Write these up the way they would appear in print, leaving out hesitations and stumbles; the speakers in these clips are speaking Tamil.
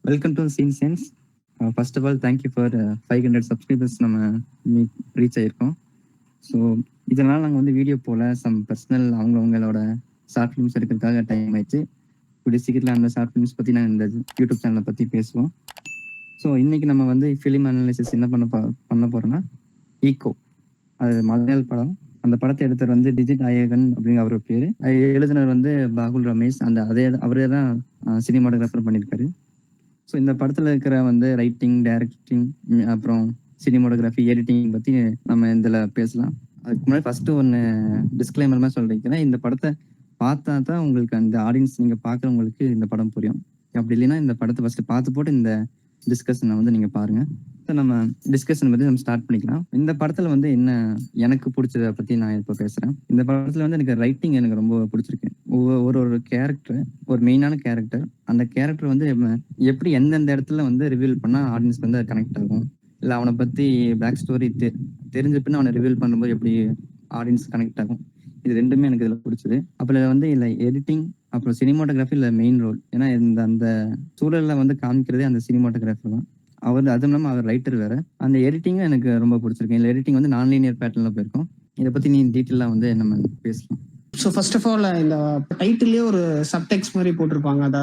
Welcome to scene sense. First of all thank you for 500 subscribers நம்ம ரீச் ஆகிருக்கோம். ஸோ இதனால் நாங்கள் வந்து வீடியோ போல் சம் பர்சனல் அவங்களோட ஷார்ட் ஃபிலிம்ஸ் எடுக்கிறதுக்காக டைம் ஆயிடுச்சு. கூடிய சீக்கிரத்தில் அந்த ஷார்ட் ஃபிலிம்ஸ் பற்றி நாங்கள் இந்த யூடியூப் சேனலை பற்றி பேசுவோம். ஸோ இன்றைக்கி நம்ம வந்து ஃபிலிம் அனாலிசிஸ் என்ன பண்ண போகிறோன்னா ஈகோ. அது மலையாள படம். அந்த படத்தை எடுத்தவர் வந்து டிஜிட் நாயகன் அப்படிங்கிற அவரோட பேர். எழுதினர் வந்து பாகுல் ரமேஷ். அவரே தான் சினிமாட்டோகிராஃபர் பண்ணியிருக்காரு. ஸோ இந்த படத்தில் இருக்கிற வந்து ரைட்டிங், டைரக்டிங், அப்புறம் சினிமாட்டோகிராஃபி, எடிட்டிங் பற்றி நம்ம இதில் பேசலாம். அதுக்கு முன்னாடி ஃபஸ்ட்டு ஒன்று டிஸ்க்ளைமர் மாதிரி சொல்லியிருக்கேன். இந்த படத்தை பார்த்தா தான் உங்களுக்கு அந்த ஆடியன்ஸ் நீங்கள் பார்க்குறவங்களுக்கு இந்த படம் புரியும். அப்படி இல்லைன்னா இந்த படத்தை ஃபஸ்ட்டு பார்த்து போட்டு இந்த டிஸ்கஷனை வந்து நீங்கள் பாருங்கள். ஸோ நம்ம டிஸ்கஷன் பற்றி நம்ம ஸ்டார்ட் பண்ணிக்கலாம். இந்த படத்தில் வந்து என்ன எனக்கு பிடிச்சதை பற்றி நான் இப்போ பேசுகிறேன். இந்த படத்தில் வந்து எனக்கு ரைட்டிங் எனக்கு ரொம்ப பிடிச்சிருக்கு. ஒரு கேரக்டர், ஒரு மெயினான கேரக்டர், அந்த கேரக்டர் வந்து எப்படி எந்தெந்த இடத்துல வந்து ரிவீல் பண்ணால் ஆடியன்ஸ்க்கு வந்து கனெக்ட் ஆகும், இல்லை அவனை பற்றி பேக் ஸ்டோரி தெரிஞ்ச பின்ன அவனை ரிவீல் பண்ணும்போது எப்படி ஆடியன்ஸ் கனெக்ட் ஆகும், இது ரெண்டுமே எனக்கு இதில் பிடிச்சது. அப்புறம் வந்து இல்லை எடிட்டிங், அப்புறம் சினிமாட்டோகிராஃபி இல்லை மெயின் ரோல். ஏன்னா அந்த சூழலில் வந்து காமிக்கிறதே அந்த சினிமாட்டோகிராஃபர் தான். அதுவும் இல்லாமல் அவர் ரைட்டர் வேற. அந்த எடிட்டிங்கும் எனக்கு ரொம்ப பிடிச்சிருக்கு. இல்லை எடிட்டிங் வந்து நான் லீனியர் பேட்டர்னில் போயிருக்கோம். இதை பற்றி நீ டீட்டெயிலாக வந்து நம்ம பேசலாம். ஸோ ஃபர்ஸ்ட் ஆஃப் ஆல் இந்த டைட்டிலே ஒரு சப்டெக்ஸ்ட் மாதிரி போட்டிருப்பாங்க. அந்த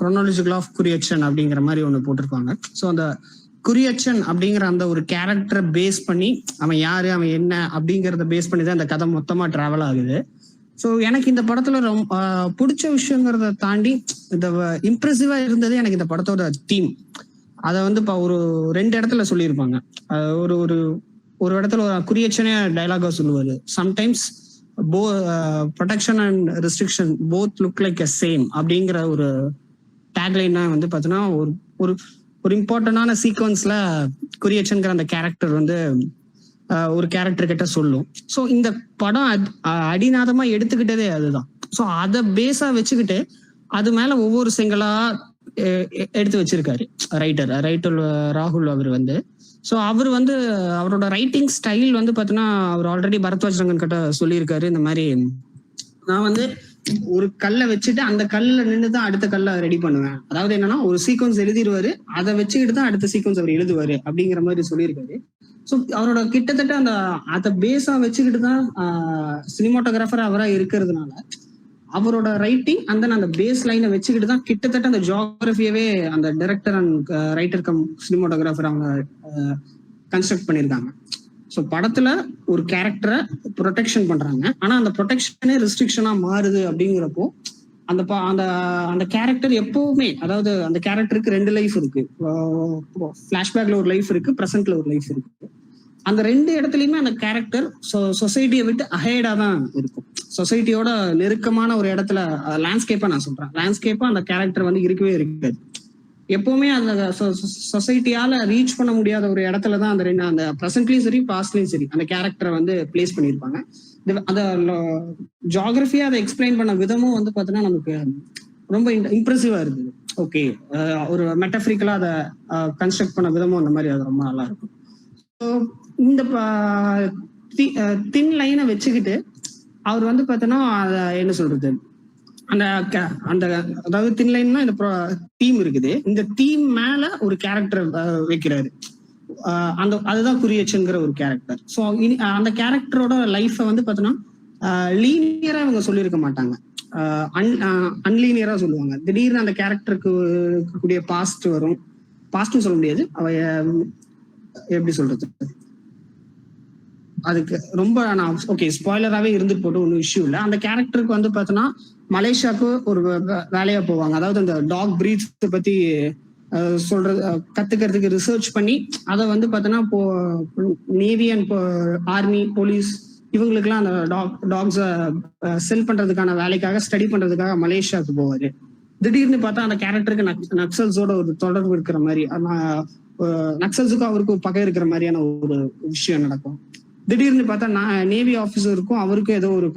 குரோனாலஜிக்கல் ஆஃப் குரியச்சன் அப்படிங்கிற மாதிரி ஒன்று போட்டிருப்பாங்க. ஸோ அந்த குரியச்சன் அப்படிங்கிற அந்த ஒரு கேரக்டரை பேஸ் பண்ணி அவன் யாரு, அவன் என்ன அப்படிங்கிறத பேஸ் பண்ணி தான் இந்த கதை மொத்தமாக டிராவல் ஆகுது. ஸோ எனக்கு இந்த படத்துல ரொம்ப பிடிச்ச விஷயங்கிறத தாண்டி இந்த இம்ப்ரெசிவா இருந்தது எனக்கு இந்த படத்தோட தீம். அதை வந்து இப்போ ஒரு 2 இடத்துல சொல்லியிருப்பாங்க. ஒரு இடத்துல ஒரு குரியச்சனே டைலாகா சொல்லுவாரு. Sometimes protection and restriction both look like a same அப்படிங்கிற ஒரு டேக்லைன் தான் வந்து பார்த்தீங்கன்னா ஒரு இம்பார்ட்டன்டான சீக்வன்ஸ்ல குரியச்சன்கிற அந்த கேரக்டர் வந்து ஒரு கேரக்டர் கிட்ட சொல்லும். ஸோ இந்த படம் அடிநாதமா எடுத்துக்கிட்டதே அதுதான். ஸோ அதை பேஸா வச்சுக்கிட்டு அது மேல ஒவ்வொரு சிங்களா எடுத்து வச்சிருக்காரு ரைட்டர் ராகுல். அவர் வந்து ஸோ அவர் வந்து அவரோட ரைட்டிங் ஸ்டைல் வந்து பார்த்தீங்கன்னா அவர் ஆல்ரெடி பரத்வாஜ் ரங்கன் கிட்ட சொல்லியிருக்காரு. இந்த மாதிரி நான் வந்து ஒரு கல்லை வச்சுட்டு அந்த கல்லில் நின்று தான் அடுத்த கல்லை ரெடி பண்ணுவேன். அதாவது என்னன்னா ஒரு சீக்வன்ஸ் எழுதிடுவாரு, அதை வச்சுக்கிட்டு தான் அடுத்த சீக்வன்ஸ் அவர் எழுதுவாரு அப்படிங்கிற மாதிரி சொல்லியிருக்காரு. ஸோ அவரோட கிட்டத்தட்ட அதை பேஸா வச்சுக்கிட்டு தான் சினிமாட்டோகிராஃபர் அவராக இருக்கிறதுனால அவரோட ரைட்டிங் அந்த பேஸ் லைனை வச்சுக்கிட்டு தான் கிட்டத்தட்ட அந்த ஜியோகிராஃபியவே அந்த director and writer come cinematographer அவங்க கன்ஸ்ட்ரக்ட் பண்ணியிருக்காங்க. ஸோ படத்துல ஒரு கேரக்டரை ப்ரொடெக்ஷன் பண்றாங்க, ஆனா அந்த ப்ரொடெக்ஷனே ரெஸ்ட்ரிக்ஷனா மாறுது அப்படிங்கிறப்போ அந்த கேரக்டர் எப்பவுமே, அதாவது அந்த கேரக்டருக்கு 2 லைஃப் இருக்கு. பிளாஷ்பேக்ல ஒரு லைஃப் இருக்கு, பிரசன்ட்ல ஒரு லைஃப் இருக்கு. அந்த 2 இடத்துலயுமே அந்த கேரக்டர் சொசைட்டியை விட்டு அஹேடா தான் இருக்கும். சொசைட்டியோட நெருக்கமான ஒரு இடத்துல லேண்ட்ஸ்கேப்பா நான் சொல்றேன். லேண்ட்ஸ்கேப்பா அந்த கேரக்டர் வந்து இருக்கவே இருக்காது. எப்பவுமே அந்த சொசைட்டியால ரீச் பண்ண முடியாத ஒரு இடத்துலதான் அந்த ப்ரெசென்ட்லயும் சரி பாஸ்ட்லயும் சரி அந்த கேரக்டரை வந்து பிளேஸ் பண்ணியிருப்பாங்க. அந்த ஜியோகிராஃபியா அதை எக்ஸ்பிளைன் பண்ண விதமும் வந்து பாத்தீங்கன்னா நமக்கு ரொம்ப இம்ப்ரெசிவா இருந்தது. ஓகே, ஒரு மெட்டஃபரிக்கலா அதை கன்ஸ்ட்ரக்ட் பண்ண விதமும் அந்த மாதிரி அது ரொம்ப நல்லா இருக்கும். இந்த தின் லைனை வச்சுக்கிட்டு அவர் வந்து பார்த்தோன்னா என்ன சொல்றது, அந்த அதாவது தின் லைன்னா இந்த தீம் இருக்குது. இந்த தீம் மேல ஒரு கேரக்டர் வைக்கிறாரு. அதுதான் குரியச்சன்கிற ஒரு கேரக்டர். ஸோ அந்த கேரக்டரோட லைஃபை வந்து பார்த்தோன்னா லீனியரா இவங்க சொல்லியிருக்க மாட்டாங்க, அன்லீனியரா சொல்லுவாங்க. திடீர்னு அந்த கேரக்டருக்கு இருக்கக்கூடிய பாஸ்ட் வரும். பாஸ்ட்னு சொல்ல முடியாது, எப்படி சொல்றது, அதுக்கு ரொம்ப நான் ஓகே ஸ்பாய்லராகவே இருந்துட்டு போட்டு ஒன்றும் இஷ்யூ இல்லை. அந்த கேரக்டருக்கு வந்து பார்த்தோன்னா மலேசியாவுக்கு ஒரு வேலையா போவாங்க. அதாவது அந்த டாக் பிரீட்ஸ் பத்தி சொல்றது கத்துக்கிறதுக்கு ரிசர்ச் பண்ணி அதை வந்து பார்த்தோன்னா இப்போ நேவி அண்ட் ஆர்மி, போலீஸ் இவங்களுக்குலாம் அந்த டாக்ஸை செல் பண்றதுக்கான வேலைக்காக ஸ்டடி பண்றதுக்காக மலேசியாவுக்கு போவாரு. திடீர்னு பார்த்தா அந்த கேரக்டருக்கு நக்சல்ஸோட ஒரு தொடர்பு இருக்கிற மாதிரி, நக்சல்ஸுக்கும் அவருக்கும் பகை இருக்கிற மாதிரியான ஒரு விஷயம் நடக்கும். திடீர்னு பார்த்தா நேவி ஆஃபீஸருக்கும் அவருக்கும் ஏதோ ஒரு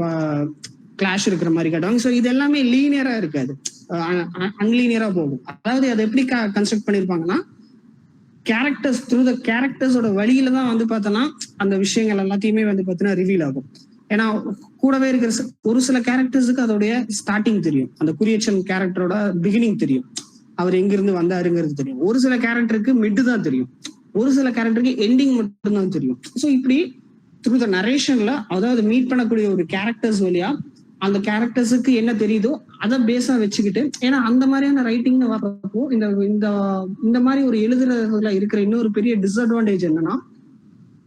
கிளாஷ் இருக்கிற மாதிரி காட்டுவாங்க. ஸோ இது எல்லாமே லீனியரா இருக்காது, அன்லீனியரா போகும். அதாவது அதை எப்படி கன்ஸ்ட்ரக்ட் பண்ணிருப்பாங்கன்னா கேரக்டர்ஸ் த்ரூ த கேரக்டர்ஸோட வழியில தான் வந்து பார்த்தோன்னா அந்த விஷயங்கள் எல்லாத்தையுமே வந்து பார்த்தீங்கன்னா ரிவீல் ஆகும். ஏன்னா கூடவே இருக்கிற ஒரு சில கேரக்டர்ஸுக்கு அதோடைய ஸ்டார்டிங் தெரியும், அந்த குரியச்சன் கேரக்டரோட பிகினிங் தெரியும். அவர் எங்கிருந்து வந்தாருங்கிறது தெரியும். ஒரு சில கேரக்டருக்கு மிட் தான் தெரியும், ஒரு சில கேரக்டருக்கு எண்டிங் மட்டும் தான் தெரியும். ஸோ இப்படி த்ரூ த நரேஷன்ல, அதாவது மீட் பண்ணக்கூடிய ஒரு கேரக்டர்ஸ் வழியா அந்த கேரக்டர்ஸுக்கு என்ன தெரியுதோ அதை பேஸா வச்சுக்கிட்டு, ஏன்னா அந்த மாதிரியான ரைட்டிங் வர்றப்போ இந்த இந்த இந்த மாதிரி ஒரு எழுதுறதுல இருக்கிற இன்னொரு பெரிய டிஸ்அட்வான்டேஜ் என்னன்னா,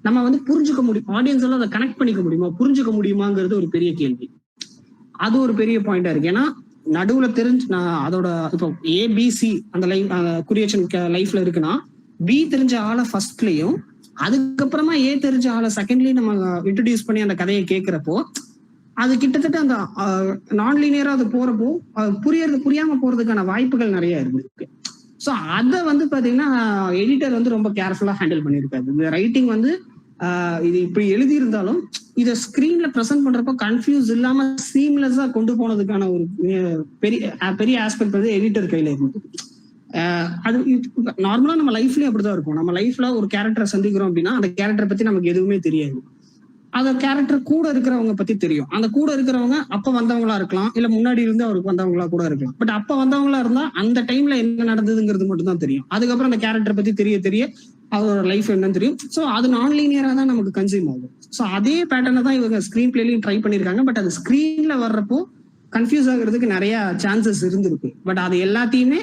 நம்ம வந்து புரிஞ்சுக்க முடியும், ஆடியன்ஸ் எல்லாம் அதை கனெக்ட் பண்ணிக்க முடியுமா, புரிஞ்சுக்க முடியுமாங்கிறது ஒரு பெரிய கேள்வி. அது ஒரு பெரிய பாயிண்டா இருக்கு. ஏன்னா நடுவுல தெரிஞ்சு அதோட இப்போ ஏபிசி அந்த லைஃப் குரியேஷன் லைஃப்ல இருக்குன்னா, பி தெரிஞ்ச ஆளை ஃபர்ஸ்ட்லயும் அதுக்கப்புறமா ஏ தெரிஞ்ச ஆளை செகண்ட்லயும் நம்ம இன்ட்ரடியூஸ் பண்ணி அந்த கதையை கேட்கிறப்போ, அது கிட்டத்தட்ட அந்த நான் லீனியரா அது போறப்போ புரியாம போறதுக்கான வாய்ப்புகள் நிறைய இருக்கு. ஸோ அதை வந்து பாத்தீங்கன்னா எடிட்டர் வந்து ரொம்ப கேர்ஃபுல்லா ஹேண்டில் பண்ணியிருக்காரு. இந்த ரைட்டிங் வந்து இது இப்படி எழுதி இருந்தாலும் இதை ஸ்கிரீன்ல ப்ரெசென்ட் பண்றப்போ கன்ஃபியூஸ் இல்லாம சீம்லெஸ்ஸா கொண்டு போனதுக்கான ஒரு பெரிய ஆஸ்பெக்ட் வந்து எடிட்டர் கையில இருக்கு. அது நார்மலா நம்ம லைஃப்லயும் அப்படிதான் இருக்கும். நம்ம லைஃப்ல ஒரு கேரக்டரை சந்திக்கிறோம் அப்படின்னா அந்த கேரக்டரை பத்தி நமக்கு எதுவுமே தெரியாது. அந்த கேரக்டர் கூட இருக்கிறவங்க பத்தி தெரியும். அந்த கூட இருக்கிறவங்க அப்ப வந்தவங்களா இருக்கலாம், இல்ல முன்னாடி இருந்து அவருக்கு வந்தவங்களா கூட இருக்கலாம். பட் அப்ப வந்தவங்களா இருந்தா அந்த டைம்ல என்ன நடந்ததுங்கிறது மட்டும் தான் தெரியும். அதுக்கப்புறம் அந்த கேரக்டர் பத்தி தெரிய அவரோட லைஃப் என்னன்னு தெரியும். ஸோ அது நான் லீனியரா தான் நமக்கு கன்சியூம் ஆகும். ஸோ அதே பேட்டர்னை தான் இவங்க ஸ்கிரீன் பிளேலையும் ட்ரை பண்ணியிருக்காங்க. பட் அது ஸ்கிரீன்ல வர்றப்போ கன்ஃபியூஸ் ஆகுறதுக்கு நிறைய சான்சஸ் இருந்திருக்கு. பட் அது எல்லாத்தையுமே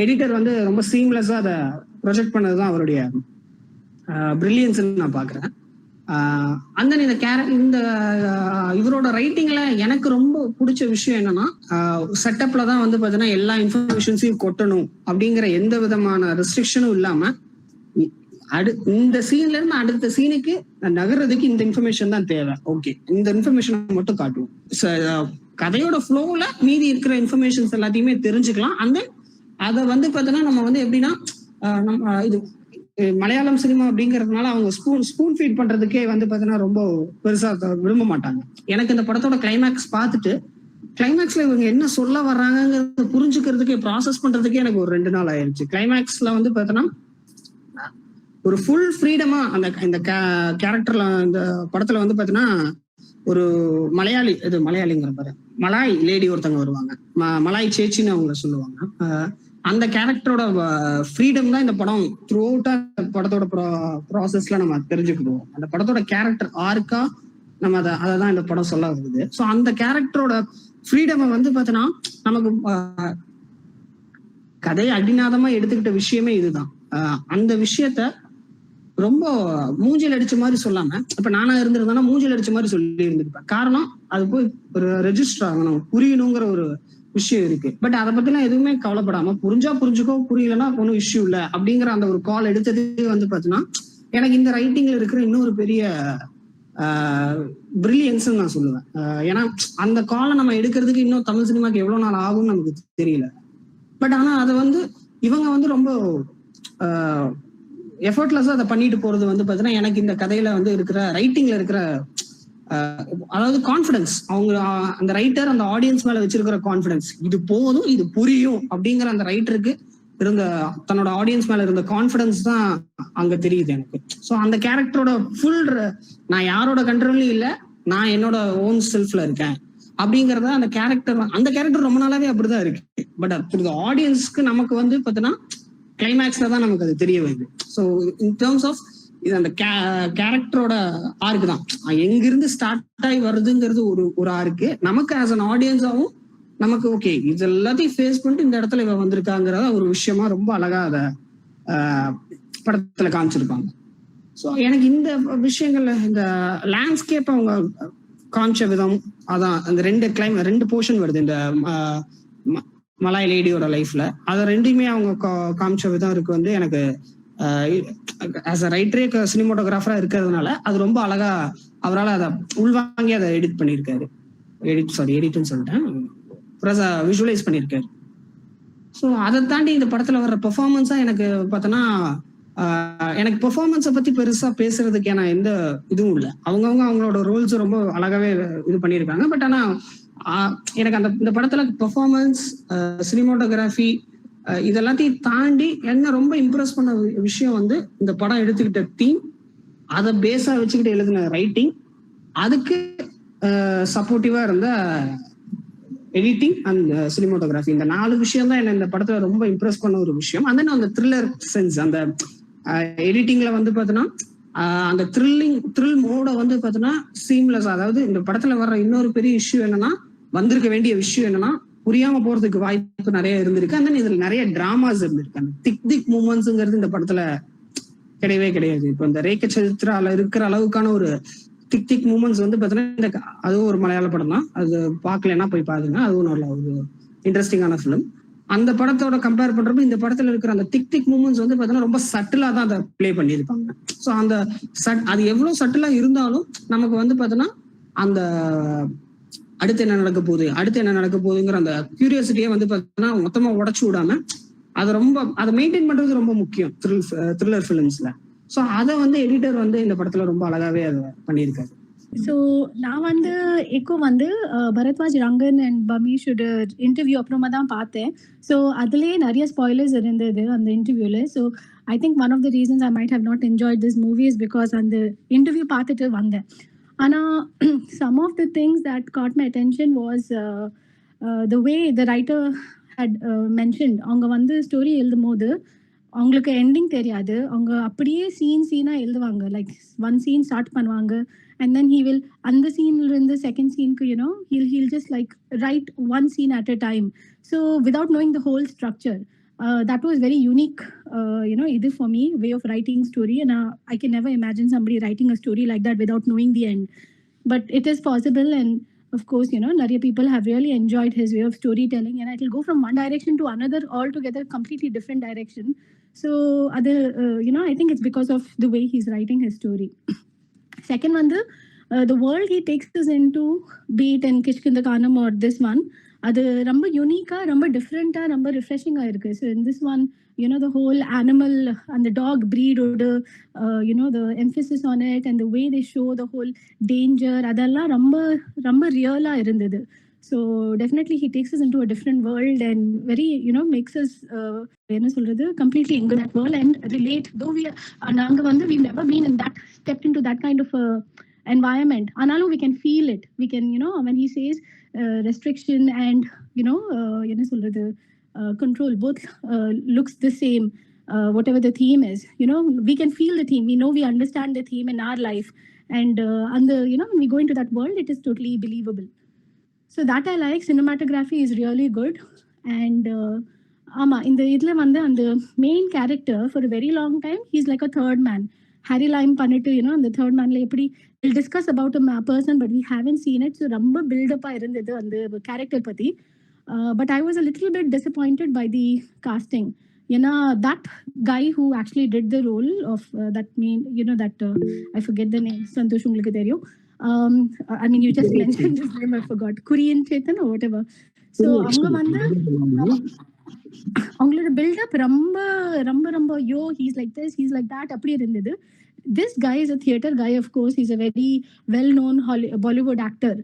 எடிட்டர் வந்து ரொம்ப சீம்லெஸ்ஸா அதை ப்ரொஜெக்ட் பண்ணதுதான் அவருடைய பிரில்லியன்ஸ் நான் பாக்குறேன். அந்த இந்த இவரோட ரைட்டிங்ல எனக்கு ரொம்ப பிடிச்ச விஷயம் என்னன்னா, செட்டப்ல தான் வந்து பாத்தீங்கன்னா எல்லா இன்ஃபர்மேஷன்ஸையும் கொட்டணும் அப்படிங்கிற எந்த விதமான ரெஸ்ட்ரிக்ஷனும் இல்லாம, இந்த சீன்ல இருந்து அடுத்த சீனுக்கு நகர்றதுக்கு இந்த இன்ஃபர்மேஷன் தான் தேவை, ஓகே இந்த இன்ஃபர்மேஷன் மட்டும் காட்டுவோம். கதையோட ஃப்ளோல மீதி இருக்கிற இன்ஃபர்மேஷன்ஸ் எல்லாத்தையுமே தெரிஞ்சுக்கலாம். அந்த அதை வந்து பாத்தீங்கன்னா நம்ம வந்து எப்படின்னா, நம்ம இது மலையாளம் சினிமா அப்படிங்கறதுனால அவங்க ஸ்பூன் ஃபீட் பண்றதுக்கே வந்து பாத்தீங்கன்னா ரொம்ப பெருசா விரும்ப மாட்டாங்க. எனக்கு இந்த படத்தோட கிளைமேக்ஸ் பார்த்துட்டு கிளைமேக்ஸ்ல இவங்க என்ன சொல்ல வர்றாங்கிறத புரிஞ்சுக்கிறதுக்கே ப்ராசஸ் பண்றதுக்கே எனக்கு ஒரு 2 நாள் ஆயிடுச்சு. கிளைமேக்ஸ்ல வந்து பாத்தீங்கன்னா ஒரு ஃபுல் ஃப்ரீடமா இந்த கேரக்டர்ல இந்த படத்துல வந்து பாத்தீங்கன்னா ஒரு மலையாளிங்கிற பாரு மலாய் லேடி ஒருத்தவங்க வருவாங்க, மலாய் சேச்சின்னு அவங்கள சொல்லுவாங்க. அந்த கேரக்டரோட ஃப்ரீடம் தான் இந்த படம் த்ரூ அவுட்டா படத்தோட ப்ராசஸ்ல நம்ம தெரிஞ்சுக்கிடுவோம். அந்த படத்தோட கேரக்டர் ஆர்க்கா நம்ம அதை தான் இந்த படம் சொல்ல வருது. ஸோ அந்த கேரக்டரோட ஃப்ரீடம் வந்து பார்த்தோன்னா நமக்கு கதையை அடிநாதமா எடுத்துக்கிட்ட விஷயமே இதுதான். அந்த விஷயத்த ரொம்ப மூஞ்சில் அடிச்ச மாதிரி சொல்லாம, இப்ப நானா இருந்திருந்தேன்னா மூஞ்சில் அடிச்ச மாதிரி சொல்லி இருந்திருப்பேன். காரணம் அது போய் ஒரு ரெஜிஸ்டர் ஆகணும், புரியணுங்கிற ஒரு விஷயம் இருக்கு. பட் அதை பத்திலாம் எதுவுமே கவலைப்படாம புரிஞ்சா புரிஞ்சுக்கோ, புரியலன்னா ஒன்றும் இஷ்யூ இல்லை அப்படிங்கிற அந்த ஒரு கால் எடுத்தது வந்து பாத்தீங்கன்னா எனக்கு இந்த ரைட்டிங்ல இருக்கிற இன்னொரு பெரிய பிரில்லியன்ஸ் நான் சொல்லுவேன். ஏன்னா அந்த காலை நம்ம எடுக்கிறதுக்கு இன்னும் தமிழ் சினிமாக்கு எவ்வளவு நாள் ஆகும்னு நமக்கு தெரியல. பட் ஆனா அதை வந்து இவங்க வந்து ரொம்ப எஃபர்ட்லெஸ்ஸா அதை பண்ணிட்டு போறது வந்து பாத்தீங்கன்னா எனக்கு இந்த கதையில வந்து இருக்கிற ரைட்டிங்ல இருக்கிற அதாவது கான்பிடன்ஸ், அவங்க அந்த ரைட்டர் அந்த ஆடியன்ஸ் மேல வச்சிருக்கிற கான்பிடன்ஸ், இது போதும் இது புரியும் அப்படிங்கிற அந்த ரைட்டருக்கு இருந்த தன்னோட ஆடியன்ஸ் மேல இருந்த கான்பிடன்ஸ் தான் அங்க தெரியுது எனக்கு. ஸோ அந்த கேரக்டரோட ஃபுல் நான் யாரோட கண்ட்ரோல்லையும் இல்லை, நான் என்னோட ஓன் செல்ஃப்ல இருக்கேன் அப்படிங்கறத அந்த கேரக்டர் ரொம்ப நாளாவே அப்படிதான் இருக்கு. பட் ஆடியன்ஸ்க்கு நமக்கு வந்து பாத்தீங்கன்னா கிளைமேக்ஸ்ல தான் நமக்கு அது தெரிய வருது. ஸோ இன் டேர்ம்ஸ் ஆஃப் இது அந்த கேரக்டரோட ஆர்க்கு தான் எங்கிருந்து ஸ்டார்ட் ஆகி வருதுங்கிறது ஒரு ஆர்க்கு. நமக்கு ஆஸ் அன் ஆடியன்ஸாவும் நமக்கு ஓகே இது எல்லாத்தையும் ஃபேஸ் பண்ணிட்டு இந்த இடத்துல இவ வந்திருக்காங்கிறத ஒரு விஷயமா ரொம்ப அழகா அதை படத்துல காமிச்சிருப்பாங்க. ஸோ எனக்கு இந்த விஷயங்கள்ல இந்த லேண்ட்ஸ்கேப் அவங்க காமிச்ச விதம், அதான் அந்த ரெண்டு போர்ஷன் வருது இந்த மலாய் லேடியோட லைஃப்ல, அதை ரெண்டுமே அவங்க காமிச்ச விதம் இருக்கு வந்து எனக்கு ஆஸ் அ ரைட்டரே சினிமாட்டோகிராஃபரா இருக்கிறதுனால அது ரொம்ப அழகா அவரால் அதை உள்வாங்கி அதை எடிட் பண்ணியிருக்காரு. எடிட்னு சொல்லிட்டேன், விஷுவலைஸ் பண்ணியிருக்காரு. ஸோ அதை தாண்டி இந்த படத்துல வர்ற பெர்ஃபார்மன்ஸா எனக்கு பார்த்தோன்னா எனக்கு பெர்ஃபார்மன்ஸை பத்தி பெருசா பேசுறதுக்கான எந்த இதுவும் இல்லை. அவங்களோட ரோல்ஸ் ரொம்ப அழகாவே இது பண்ணியிருக்காங்க. பட் ஆனா எனக்கு இந்த படத்துல பெர்ஃபார்மன்ஸ், சினிமாட்டோகிராஃபி இதெல்லாத்தையும் தாண்டி என்ன ரொம்ப இம்ப்ரெஸ் பண்ண விஷயம் வந்து இந்த படம் எடுத்துக்கிட்ட தீம், அதை பேஸா வச்சுக்கிட்டு எழுதின ரைட்டிங், அதுக்கு சப்போர்ட்டிவா இருந்த எடிட்டிங் அண்ட் சினிமோட்டோகிராஃபி, இந்த 4 விஷயம் தான் என்ன இந்த படத்துல ரொம்ப இம்ப்ரெஸ் பண்ண ஒரு விஷயம். அந்த அந்த த்ரில்லர் சென்ஸ், அந்த எடிட்டிங்ல வந்து பாத்தீங்கன்னா அந்த த்ரில் மோட வந்து பாத்தீங்கன்னா சீம்லெஸ். அதாவது இந்த படத்துல வர்ற இன்னொரு பெரிய இஷ்யூ என்னன்னா, வந்திருக்க வேண்டிய விஷயம் என்னன்னா, புரியாம போறதுக்கு வாய்ப்பு நிறைய இருந்திருக்கு. அந்த இதுல நிறைய டிராமாஸ் இருந்திருக்கு. அந்த திக் மூமெண்ட்ஸ்ங்கிறது இந்த படத்துல கிடையவே கிடையாது. இப்போ இந்த ரேக்க சரித்திரால இருக்கிற அளவுக்கான ஒரு திக் மூமெண்ட்ஸ் வந்து பாத்தீங்கன்னா அதுவும் ஒரு மலையாள படம் தான். அது பார்க்கலன்னா போய் பாருங்க, அதுவும் நல்ல ஒரு இன்ட்ரெஸ்டிங்கான ஃபிலிம். அந்த படத்தோட கம்பேர் பண்றப்ப இந்த படத்துல இருக்கிற அந்த திக் மூமெண்ட்ஸ் வந்து பாத்தீங்கன்னா ரொம்ப சட்டிலா தான் அதை பிளே பண்ணியிருப்பாங்க. ஸோ அந்த அது எவ்வளவு சட்டிலா இருந்தாலும் நமக்கு வந்து பாத்தீங்கன்னா அந்த அடுத்து என்ன நடக்க போகுதுங்கிற அந்த கியூரியாசிட்டியே வந்து பாத்தீங்கன்னா மொத்தமா உடச்சு விடாம அதை மெயின்டைன் பண்றது ரொம்ப முக்கியம் த்ரில்லர் ஃபிலிம்ஸ்ல. ஸோ அதை வந்து எடிட்டர் வந்து இந்த படத்துல ரொம்ப அழகாவே அதை பண்ணியிருக்காரு. ஸோ நான் வந்து எக்கோ வந்து பரத்வாஜ் ரங்கன் அண்ட் பமீஷோட இன்டர்வியூ அப்புறமா தான் பார்த்தேன். ஸோ அதுலேயே நிறைய ஸ்பாய்லர்ஸ் இருந்தது அந்த இன்டர்வியூவில். So I think one of the reasons I might have not enjoyed this movie is because அந்த இன்டர்வியூ பார்த்துட்டு வந்தேன். ஆனால் some of the things that caught my attention was the way the writer had mentioned. அவங்க வந்து ஸ்டோரி எழுதும் போது அவங்களுக்கு எண்டிங் தெரியாது. அவங்க அப்படியே சீனாக எழுதுவாங்க. லைக் ஒன் சீன் ஸ்டார்ட் பண்ணுவாங்க and then he will and the scene in the second scene he'll just like write one scene at a time, so without knowing the whole structure. That was very unique, either for me way of writing story, and I can never imagine somebody writing a story like that without knowing the end, but it is possible. And of course nariya people have really enjoyed his way of storytelling, and it will go from one direction to another altogether completely different direction. So other I think it's because of the way he's writing his story. Second one, the world he takes us into, be it in Kishkindakanam or this one, அது ரொம்ப யூனிக்கா, ரொம்ப டிஃப்ரெண்டா, ரொம்ப ரிஃப்ரெஷிங்கா இருக்கு. So in this one the whole animal and the dog breed ஓட the emphasis on it and the way they show the whole danger, அதெல்லாம் ரொம்ப ரொம்ப ரியலா இருந்தது. So definitely he takes us into a different world and very makes us என்ன சொல்றது completely into that world and relate, though நாங்க வந்து we've never been in that, stepped into that kind of environment, ஆனாலும் we can feel it. We can when he says restriction and என்ன சொல்றது control both looks the same, whatever the theme is, we can feel the theme, we know, we understand the theme in our life, and the when we go into that world it is totally believable. So that I like. Cinematography is really good. And in the main character for a very long time he's like a third man. Harry Lime pannittu the third man la eppadi we'll discuss about a person, but we haven't seen it. So romba build up irundhathu and the character pati. But I was a little bit disappointed by the casting. That guy who actually did the role of that I forget the name, Santosh ungalku theriyum. I mean, you just mentioned his name, I forgot. Kurian Chetan or whatever. So அவங்க வந்து அவங்களோட பில்டப் ரொம்ப ரொம்ப ரொம்ப he's like this, he's like that அப்படி இருந்தது. This guy is a theater guy, of course. He's a very well-known Bollywood actor.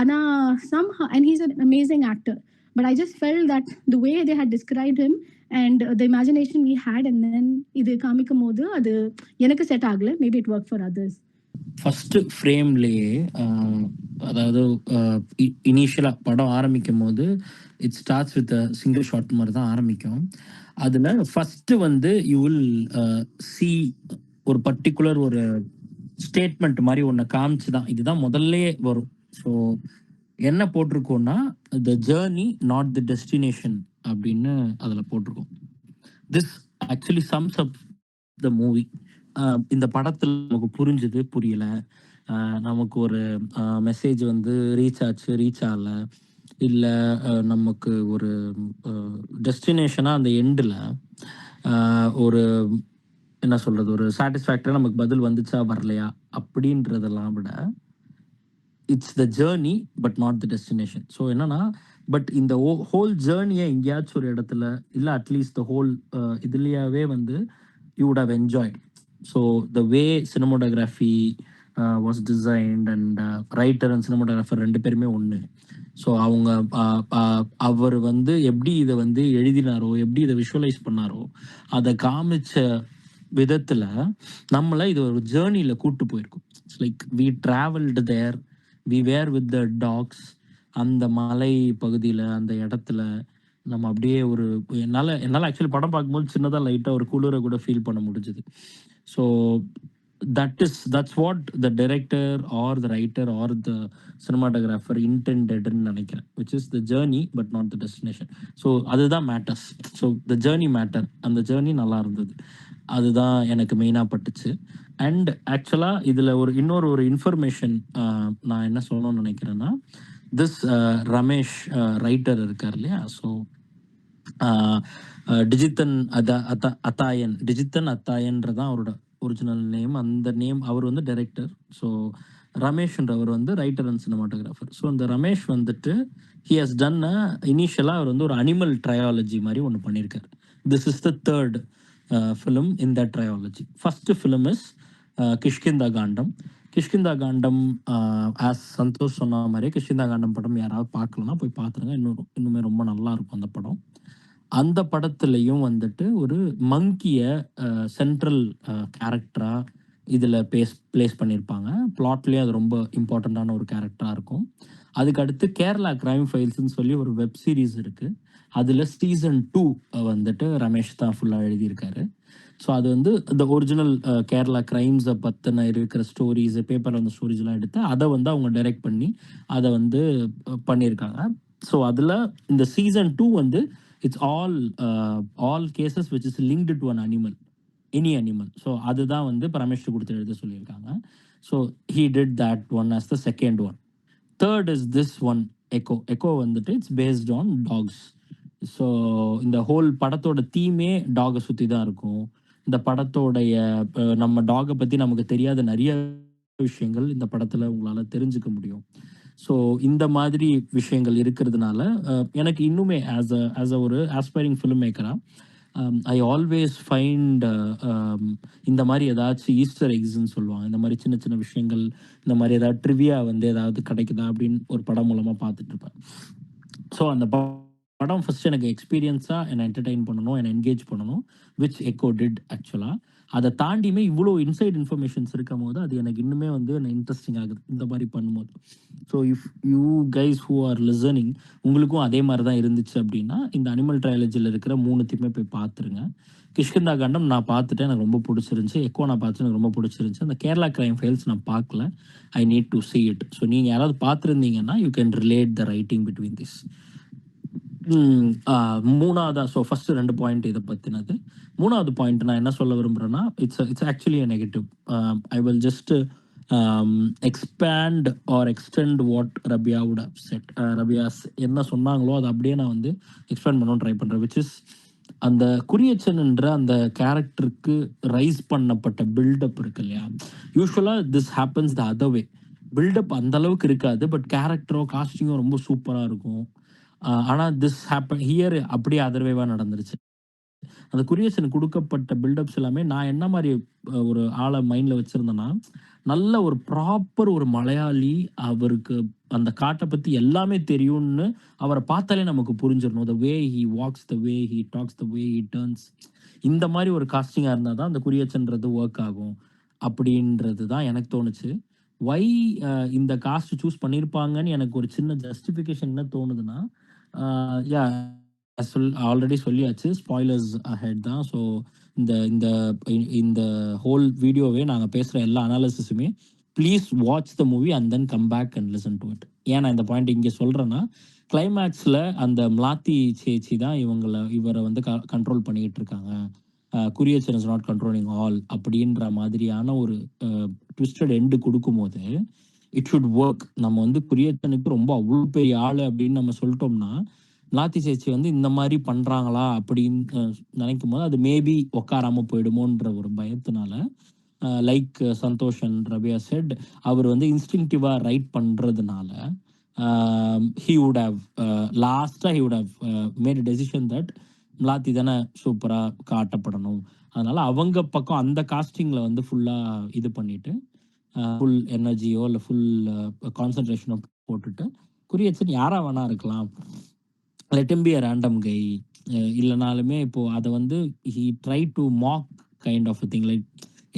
And he's an amazing actor. But I just felt that the way they had described him and the imagination we had, and then இது காமிக்கும் போது அது எனக்கு செட் ஆகல. Maybe it worked for others. First ஃப்ரேம்லேயே அதாவது இனிஷியலாக படம் ஆரம்பிக்கும் போது it starts with single shot மாதிரி தான் ஆரம்பிக்கும். அதில் ஃபஸ்ட்டு வந்து யூ வில் சி ஒரு பர்டிகுலர் ஒரு ஸ்டேட்மெண்ட் மாதிரி ஒன்று காமிச்சு தான் இதுதான் முதல்ல வரும். ஸோ என்ன போட்டிருக்கோன்னா the journey not the destination அப்படின்னு அதில் போட்டிருக்கோம். This actually sums up the movie. இந்த படத்தில் நமக்கு புரிஞ்சுது புரியல, நமக்கு ஒரு மெசேஜ் வந்து ரீச் ஆச்சு ரீச் ஆகல, இல்லை நமக்கு ஒரு டெஸ்டினேஷனாக அந்த எண்டில் ஒரு என்ன சொல்கிறது ஒரு சாட்டிஸ்ஃபேக்டராக நமக்கு பதில் வந்துச்சா வரலையா அப்படின்றதெல்லாம் விட it's the journey but not the destination. So என்னன்னா பட் இந்த ஹோல் ஜேர்னியை எங்கேயாச்சும் ஒரு இடத்துல இல்லை அட்லீஸ்ட் த ஹோல் இதுலேயாவே வந்து you would have enjoyed. So the way cinematography was designed and writer and cinematographer ரெண்டு பேருமே ஒன்று. ஸோ அவங்க அவர் வந்து எப்படி இதை வந்து எழுதினாரோ எப்படி இதை விஷுவலைஸ் பண்ணாரோ அதை காமிச்ச விதத்தில் நம்மளை இது ஒரு ஜேர்னியில் கூப்பிட்டு போயிருக்கும். It's like we travelled there, we were with the dogs, அந்த மலை பகுதியில, அந்த இடத்துல நம்ம அப்படியே ஒரு என்னால ஆக்சுவலி படம் பார்க்கும்போது சின்னதா லைட்டா ஒரு குளிர கூட ஃபீல் பண்ண முடிஞ்சது. So that's what the director or the writer or the cinematographer intendedன்னு நினைக்கிறேன். which is the journey but not the destination. So அதுதான் matters. So the journey matter. அந்த ஜேர்னி நல்லா இருந்தது. அதுதான் எனக்கு மெயினா பட்டுச்சு. அண்ட் ஆக்சுவலா இதுல இன்னொரு இன்ஃபர்மேஷன் நான் என்ன சொல்லணும்னு நினைக்கிறேன்னா, திஸ் ரமேஷ் ரைட்டர் இருக்கார் இல்லையா? ஸோ டிஜித்தன் அத்தாயன்றதான் அவரோட ஒரிஜினல் நேம். அந்த நேம் அவர் வந்து டைரக்டர். ஸோ ரமேஷ்ன்றவர் வந்து ரைட்டர் அண்ட் சினிமாட்டோகிராஃபர். ஸோ இந்த ரமேஷ் வந்துட்டு ஹி ஹஸ் டன் இனிஷியலாக அவர் வந்து ஒரு அனிமல் ட்ரையாலஜி மாதிரி ஒன்று பண்ணியிருக்காரு. This is the third film in the trilogy. First film is Kishkindha Kaandam. Kishkindha Kaandam as Santhosh சொன்ன மாதிரி கிஷ்கிந்தா காண்டம் படம் யாராவது பார்க்கலன்னா போய் பார்த்துருங்க. இன்னுமே ரொம்ப நல்லா இருக்கும் அந்த படம். அந்த படத்துலையும் வந்துட்டு ஒரு மங்கிய சென்ட்ரல் கேரக்டரா இதில் பிளேஸ் பண்ணியிருப்பாங்க. பிளாட்லேயே அது ரொம்ப இம்பார்ட்டண்ட்டான ஒரு கேரக்டராக இருக்கும். அதுக்கு அடுத்து கேரளா கிரைம் ஃபைல்ஸ்ன்னு சொல்லி ஒரு வெப் சீரிஸ் இருக்குது. அதில் சீசன் 2 வந்துட்டு ரமேஷ் தான் ஃபுல்லாக எழுதியிருக்காரு. ஸோ அது வந்து இந்த ஒரிஜினல் கேரளா கிரைம்ஸை பற்றின இருக்கிற ஸ்டோரிஸ், பேப்பரில் அந்த ஸ்டோரிஸ்லாம் எடுத்து அதை வந்து அவங்க டைரக்ட் பண்ணி அதை வந்து பண்ணியிருக்காங்க. ஸோ அதில் இந்த சீசன் 2 வந்து it's all cases which is linked to an animal, any animal. So அதுதான் வந்து ரமேஷ் கொடுத்து எழுத சொல்லியிருக்காங்க. So he did that one as the second one. Third is this one echo. Echo வந்துட்டு it's based on dogs. So இந்த ஹோல் படத்தோட தீமே டாகை சுற்றி தான் இருக்கும். இந்த படத்தோடைய நம்ம டாகை பற்றி நமக்கு தெரியாத நிறைய விஷயங்கள் இந்த படத்தில் உங்களால் தெரிஞ்சுக்க முடியும். ஸோ இந்த மாதிரி விஷயங்கள் இருக்கிறதுனால எனக்கு இன்னுமே ஆஸ் அ ஒரு ஆஸ்பைரிங் ஃபிலிம் மேக்கராக ஐ ஆல்வேஸ் ஃபைண்ட் இந்த மாதிரி ஏதாச்சும் ஈஸ்டர் எக்ஸ்ன்னு சொல்லுவாங்க. இந்த மாதிரி சின்ன சின்ன விஷயங்கள், இந்த மாதிரி ஏதாவது ட்ரிவியா வந்து ஏதாவது கிடைக்குதா அப்படின்னு ஒரு படம் மூலமாக பார்த்துட்டு இருப்பேன். ஸோ அந்த படம் ஃபர்ஸ்ட் எனக்கு எக்ஸ்பீரியன்ஸாக என்னை என்டர்டெயின் பண்ணணும், என்னை என்கேஜ் பண்ணணும், விச் எக்கோ டிட் ஆக்சுவலாக. அதை தாண்டியுமே இவ்வளோ இன்சைட் இன்ஃபர்மேஷன்ஸ் இருக்கும் போது அது எனக்கு இன்னுமே வந்து என்ன இன்ட்ரெஸ்டிங் ஆகுது இந்த மாதிரி பண்ணும்போது. So if you guys who are listening உங்களுக்கும் அதே மாதிரி தான் இருந்துச்சு அப்படின்னா இந்த அனிமல் ட்ரையாலஜியில் இருக்கிற 3த்தையுமே போய் பார்த்துருங்க. கிஷ்கிந்தா காண்டம் நான் பார்த்துட்டேன், எனக்கு ரொம்ப பிடிச்சிருந்துச்சு. எக்கோ நான் பார்த்துட்டு எனக்கு ரொம்ப பிடிச்சிருந்துச்சு. அந்த கேரளா கிரைம் ஃபைல்ஸ் நான் பார்க்கல. I need to see it. So நீங்கள் யாராவது பார்த்துருந்தீங்கன்னா you can relate the writing between this. மூணாவதா, ஸோ ஃபர்ஸ்ட் 2 பாயிண்ட் இதை பற்றினது. மூணாவது பாயிண்ட் நான் என்ன சொல்ல விரும்புகிறேன்னா, it's actually a negative. I will just expand or extend what Rabia would have said. Rabia என்ன சொன்னாங்களோ அதை அப்படியே நான் வந்து எக்ஸ்பேண்ட் பண்ண ட்ரை பண்ணுறேன். விச் இஸ் அந்த குரியச்சன் என்ற அந்த கேரக்டருக்கு ரைஸ் பண்ணப்பட்ட பில்டப் இருக்கு இல்லையா? யூஸ்வலாக this happens the other way. Buildup அந்த அளவுக்கு இருக்காது, பட் கேரக்டரோ காஸ்டிங்கோ ரொம்ப சூப்பராக இருக்கும். ஆனால் திஸ் ஹேப்பன் ஹியர் அப்படியே அதர்வேவா நடந்துருச்சு. அந்த குரியேஷனுக்கு கொடுக்கப்பட்ட பில்டப்ஸ் எல்லாமே நான் என்ன மாதிரி ஒரு ஆளை மைண்டில் வச்சுருந்தேன்னா, நல்ல ஒரு ப்ராப்பர் ஒரு மலையாளி, அவருக்கு அந்த காட்டை பற்றி எல்லாமே தெரியும்னு அவரை பார்த்தாலே நமக்கு புரிஞ்சிடணும். The way he walks, the way he talks, the way he turns. இந்த மாதிரி ஒரு காஸ்டிங்காக இருந்தால் தான் அந்த குரியேஷன்றது ஒர்க் ஆகும் அப்படின்றது தான் எனக்கு தோணுச்சு. வை இந்த காஸ்ட் சூஸ் பண்ணியிருப்பாங்கன்னு எனக்கு ஒரு சின்ன ஜஸ்டிஃபிகேஷன் என்ன தோணுதுன்னா, யா ஆல்ரெடி சொல்லியாச்சு, ஸ்பாய்லர்ஸ் அஹெட் தான். ஸோ இந்த இந்த இந்த ஹோல் வீடியோவே நாங்கள் பேசுகிற எல்லா அனாலிசிஸுமே please watch the movie and then come back and listen to it. ஏன் நான் இந்த பாயிண்ட் இங்கே சொல்கிறேன்னா, கிளைமேக்ஸில் அந்த மிளாத்தி சேச்சி தான் இவரை வந்து கண்ட்ரோல் பண்ணிக்கிட்டு இருக்காங்க. குரியேஷன் இஸ் நாட் கண்ட்ரோலிங் ஆல் அப்படின்ற மாதிரியான ஒரு ட்விஸ்டட் எண்டு கொடுக்கும்போது இட் ஷுட் ஒர்க். நம்ம வந்து குரியேஷனுக்கு ரொம்ப அவ்வளோ பெரிய ஆள் அப்படின்னு நம்ம சொல்லிட்டோம்னா, மிளாத்தி சேச்சி வந்து இந்த மாதிரி பண்ணுறாங்களா அப்படின்னு நினைக்கும் போது அது மேபி உக்காராமல் போயிடுமோன்ற ஒரு பயத்தினால, like Santhosh and Rabia said, அவர் வந்து இன்ஸ்டிங்டிவாக ரைட் பண்ணுறதுனால he would have லாஸ்ட்டாக he would have made a decision that மிளாத்தி தானே சூப்பராக காட்டப்படணும். அதனால் அவங்க பக்கம் அந்த காஸ்டிங்கில் வந்து ஃபுல்லாக இது பண்ணிவிட்டு ஃபுல் எனர்ஜியோ இல்லை ஃபுல் கான்சன்ட்ரேஷனோ போட்டுட்டு குரியேஷன் யாராக வேணா இருக்கலாம், let him B a random guy இல்லைனாலுமே இப்போது அதை வந்து he tried to mock kind of a thing, like